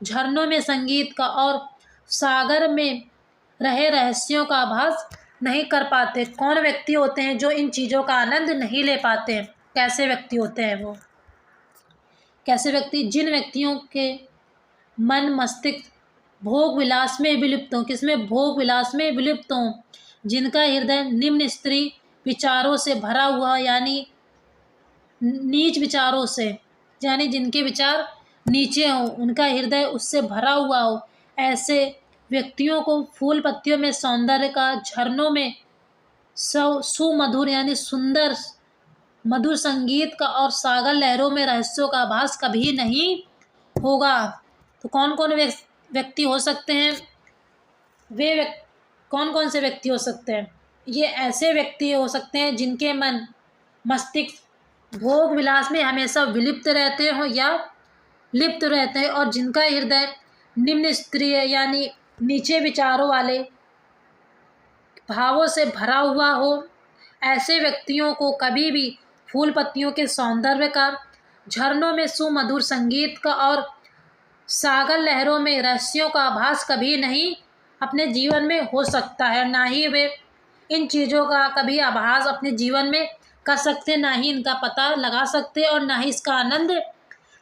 झरनों में संगीत का और सागर में रहे रहस्यों का आभास नहीं कर पाते। कौन व्यक्ति होते हैं जो इन चीज़ों का आनंद नहीं ले पाते हैं? कैसे व्यक्ति होते हैं वो? कैसे व्यक्ति? जिन व्यक्तियों के मन मस्तिष्क भोग विलास में विलुप्त हों। किसमें? भोग विलास में विलुप्त हों। जिनका हृदय निम्न स्त्री विचारों से भरा हुआ यानी नीच विचारों से, यानी जिनके विचार नीचे हों, उनका हृदय उससे भरा हुआ हो, ऐसे व्यक्तियों को फूल पत्तियों में सौंदर्य का, झरनों में सुमधुर यानी सुंदर मधुर संगीत का और सागर लहरों में रहस्यों का आभास कभी नहीं होगा। तो कौन कौन व्यक्ति हो सकते हैं? कौन कौन से व्यक्ति हो सकते हैं? ये ऐसे व्यक्ति हो सकते हैं जिनके मन मस्तिष्क भोग विलास में हमेशा विलिप्त रहते हो या लिप्त रहते हैं, और जिनका हृदय निम्न स्तरीय यानी नीचे विचारों वाले भावों से भरा हुआ हो। ऐसे व्यक्तियों को कभी भी फूल पत्तियों के सौंदर्य का, झरनों में सुमधुर संगीत का और सागर लहरों में रहस्यों का आभास कभी नहीं अपने जीवन में हो सकता है। ना ही वे इन चीज़ों का कभी आभास अपने जीवन में कर सकते, ना ही इनका पता लगा सकते और ना ही इसका आनंद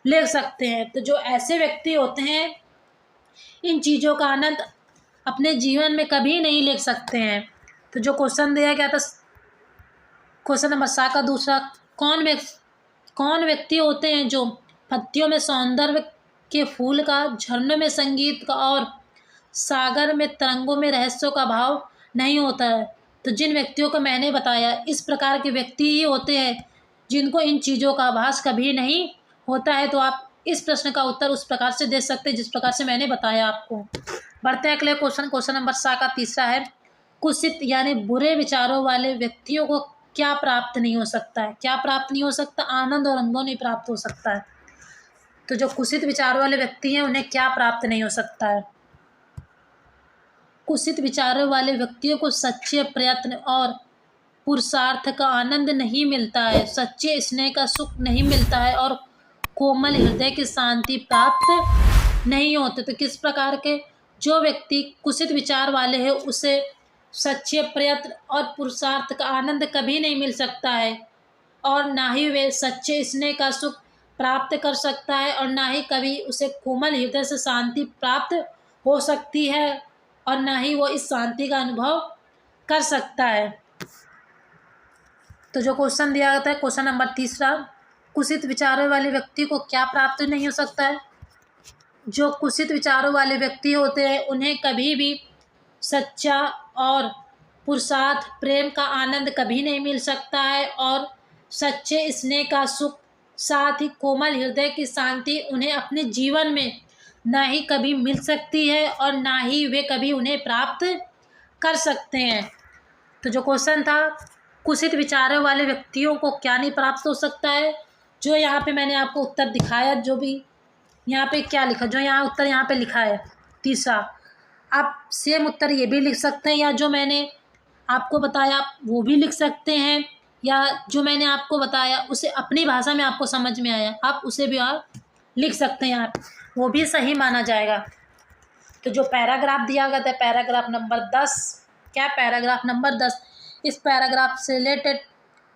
ले सकते हैं। तो जो ऐसे व्यक्ति होते हैं इन चीज़ों का आनंद अपने जीवन में कभी नहीं ले सकते हैं। तो जो क्वेश्चन दिया गया था क्वेश्चन नंबर 7 का दूसरा, कौन व्यक्ति होते हैं जो पत्तियों में सौंदर्य के फूल का, झरनों में संगीत का और सागर में तरंगों में रहस्यों का भाव नहीं होता है? तो जिन व्यक्तियों को मैंने बताया इस प्रकार के व्यक्ति ही होते हैं जिनको इन चीज़ों का आभास कभी नहीं होता है। तो आप इस प्रश्न का उत्तर उस प्रकार से दे सकते हैं जिस प्रकार से मैंने बताया आपको। बढ़ते हैं अगले क्वेश्चन नंबर 7 का तीसरा है, कुत्सित यानी बुरे विचारों वाले व्यक्तियों को क्या प्राप्त नहीं हो सकता है? क्या प्राप्त नहीं हो सकता? आनंद और अनुभव नहीं प्राप्त हो सकता है। तो जो कुत्सित विचारों वाले व्यक्ति हैं उन्हें क्या प्राप्त नहीं हो सकता है? कुत्सित विचारों वाले व्यक्तियों को सच्चे प्रयत्न और पुरुषार्थ का आनंद नहीं मिलता है, सच्चे स्नेह का सुख नहीं मिलता है और कोमल हृदय की शांति प्राप्त नहीं होते। तो किस प्रकार के जो व्यक्ति कुत्सित विचार वाले हैं उसे सच्चे प्रयत्न और पुरुषार्थ का आनंद कभी नहीं मिल सकता है, और ना ही वे सच्चे स्नेह का सुख प्राप्त कर सकता है, और ना ही कभी उसे कोमल हृदय से शांति प्राप्त हो सकती है, और ना ही वो इस शांति का अनुभव कर सकता है। तो जो क्वेश्चन दिया गया था क्वेश्चन नंबर 3, कुत्सित विचारों वाले व्यक्ति को क्या प्राप्त नहीं हो सकता है? जो कुत्सित विचारों वाले व्यक्ति होते हैं उन्हें कभी भी सच्चा और पुरुषार्थ प्रेम का आनंद कभी नहीं मिल सकता है, और सच्चे स्नेह का सुख, साथ ही कोमल हृदय की शांति उन्हें अपने जीवन में ना ही कभी मिल सकती है, और ना ही वे कभी उन्हें प्राप्त कर सकते हैं। तो जो क्वेश्चन था कुत्सित विचारों वाले व्यक्तियों को क्या नहीं प्राप्त हो सकता है, जो यहाँ पे मैंने आपको उत्तर दिखाया, जो भी यहाँ पे क्या लिखा, जो यहाँ उत्तर यहाँ पे लिखा है तीसरा, आप सेम उत्तर ये भी लिख सकते हैं, या जो मैंने आपको बताया वो भी लिख सकते हैं, या जो मैंने आपको बताया उसे अपनी भाषा में आपको समझ में आया आप उसे भी आप लिख सकते हैं, आप वो भी सही माना जाएगा। तो जो पैराग्राफ दिया गया था पैराग्राफ नंबर 10 क्या पैराग्राफ नंबर 10। इस पैराग्राफ से रिलेटेड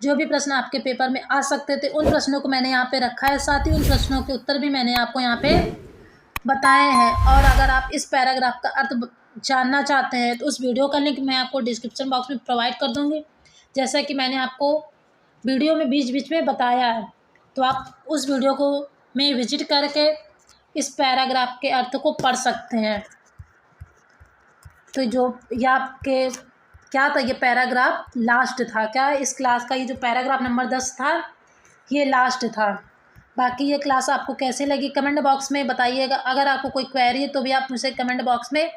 जो भी प्रश्न आपके पेपर में आ सकते थे उन प्रश्नों को मैंने यहाँ पे रखा है, साथ ही उन प्रश्नों के उत्तर भी मैंने आपको यहाँ पे बताए हैं। और अगर आप इस पैराग्राफ का अर्थ जानना चाहते हैं तो उस वीडियो का लिंक मैं आपको डिस्क्रिप्शन बॉक्स में प्रोवाइड कर दूँगी। जैसा कि मैंने आपको वीडियो में बीच बीच में बताया है, तो आप उस वीडियो को में विजिट करके इस पैराग्राफ के अर्थ को पढ़ सकते हैं। तो जो ये आपके क्या था, ये पैराग्राफ लास्ट था क्या, इस क्लास का ये जो पैराग्राफ नंबर 10 था ये लास्ट था। बाकी ये क्लास आपको कैसे लगी कमेंट बॉक्स में बताइएगा। अगर आपको कोई क्वेरी है तो भी आप मुझसे कमेंट बॉक्स में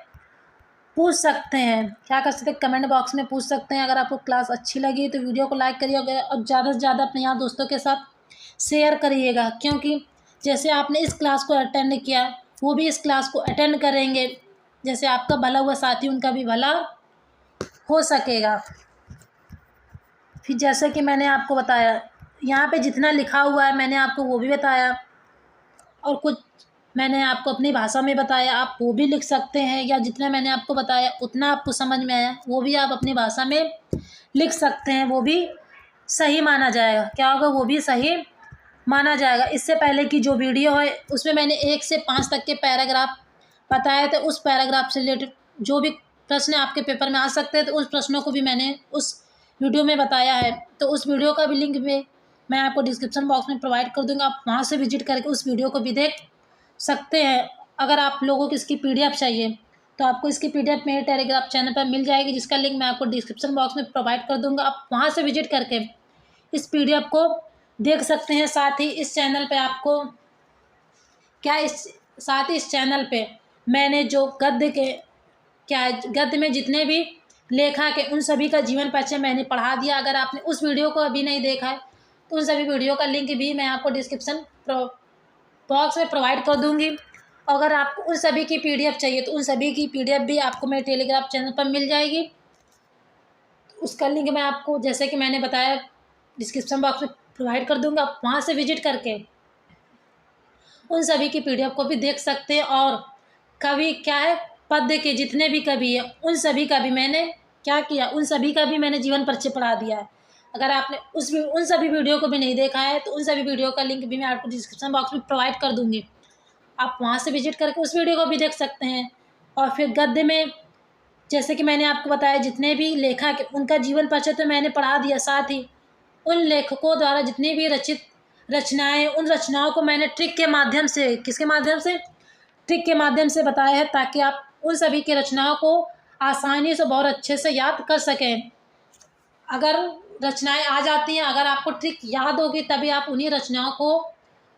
पूछ सकते हैं। क्या कर सकते हैं, कमेंट बॉक्स में पूछ सकते हैं। अगर आपको क्लास अच्छी लगी तो वीडियो को लाइक करिएगा और ज़्यादा से ज़्यादा अपने यहाँ दोस्तों के साथ शेयर करिएगा, क्योंकि जैसे आपने इस क्लास को अटेंड किया वो भी इस क्लास को अटेंड करेंगे। जैसे आपका भला हुआ साथी उनका भी भला हो सकेगा। फिर जैसे कि मैंने आपको बताया यहाँ पे जितना लिखा हुआ है मैंने आपको वो भी बताया, और कुछ मैंने आपको अपनी भाषा में बताया, आप वो भी लिख सकते हैं, या जितना मैंने आपको बताया उतना आपको समझ में आया वो भी आप अपनी भाषा में लिख सकते हैं। वो भी सही माना जाएगा। क्या होगा, वो भी सही माना जाएगा। इससे पहले की जो वीडियो है उसमें मैंने 1 से 5 तक के पैराग्राफ बताए थे। उस पैराग्राफ से रिलेटेड जो भी प्रश्न आपके पेपर में आ सकते हैं तो उस प्रश्नों को भी मैंने उस वीडियो में बताया है। तो उस वीडियो का भी लिंक भी मैं आपको डिस्क्रिप्शन बॉक्स में प्रोवाइड कर दूंगा। आप वहाँ से विजिट करके उस वीडियो को भी देख सकते हैं। अगर आप लोगों को इसकी PDF चाहिए तो आपको इसकी PDF मेरे टेलीग्राम चैनल पर मिल जाएगी, जिसका लिंक मैं आपको डिस्क्रिप्शन बॉक्स में प्रोवाइड कर दूंगा। आप वहाँ से विजिट करके इस PDF को देख सकते हैं। साथ ही इस चैनल पे आपको साथ ही इस चैनल पे मैंने जो गद्य में जितने भी लेखक है उन सभी का जीवन परिचय मैंने पढ़ा दिया। अगर आपने उस वीडियो को अभी नहीं देखा है तो उन सभी वीडियो का लिंक भी मैं आपको डिस्क्रिप्शन बॉक्स में प्रोवाइड कर दूंगी। अगर आपको उन सभी की PDF चाहिए तो उन सभी की PDF भी आपको मेरे टेलीग्राम चैनल पर मिल जाएगी। उसका लिंक मैं आपको जैसे कि मैंने बताया डिस्क्रिप्शन बॉक्स में प्रोवाइड कर दूंगा। आप वहाँ से विजिट करके उन सभी की PDF को भी देख सकते हैं। और कवि क्या है, पद्य के जितने भी कवि है उन सभी का भी मैंने क्या किया, उन सभी का भी मैंने जीवन परिचय पढ़ा दिया है। अगर आपने उन सभी वीडियो को भी नहीं देखा है तो उन सभी वीडियो का लिंक भी मैं आपको डिस्क्रिप्शन बॉक्स में प्रोवाइड कर दूंगी। आप वहाँ से विजिट करके उस वीडियो को भी देख सकते हैं। और फिर गद्य में जैसे कि मैंने आपको बताया जितने भी लेखक है उनका जीवन परिचय तो मैंने पढ़ा दिया। साथ ही उन लेखकों द्वारा जितनी भी रचित रचनाएं, उन रचनाओं को मैंने ट्रिक के माध्यम से, किसके माध्यम से, ट्रिक के माध्यम से बताया है, ताकि आप उन सभी की रचनाओं को आसानी से बहुत अच्छे से याद कर सकें। अगर रचनाएं आ जाती हैं, अगर आपको ट्रिक याद होगी तभी आप उन्हीं रचनाओं को,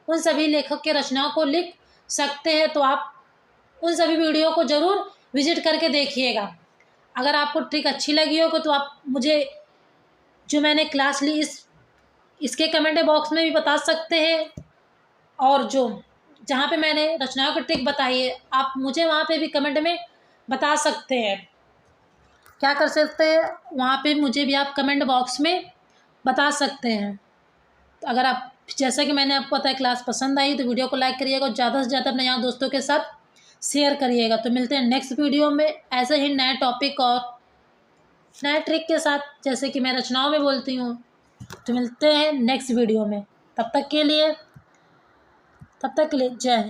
उन सभी लेखक के रचनाओं को लिख सकते हैं। तो आप उन सभी वीडियो को ज़रूर विजिट करके देखिएगा। अगर आपको ट्रिक अच्छी लगी हो तो आप मुझे जो मैंने क्लास ली इसके कमेंट बॉक्स में भी बता सकते हैं, और जहाँ पे मैंने रचनाओं की ट्रिक बताई है आप मुझे वहाँ पे भी कमेंट में बता सकते हैं। क्या कर सकते हैं, वहाँ पे मुझे भी आप कमेंट बॉक्स में बता सकते हैं। तो अगर आप, जैसा कि मैंने आपको बताया, क्लास पसंद आई तो वीडियो को लाइक करिएगा और ज़्यादा से ज़्यादा अपने यहाँ दोस्तों के साथ शेयर करिएगा। तो मिलते हैं नेक्स्ट वीडियो में ऐसे ही नए टॉपिक और नए ट्रिक के साथ, जैसे कि मैं रचनाओं में बोलती हूँ। तो मिलते हैं नेक्स्ट वीडियो में। तब तक के लिए जय हिंद।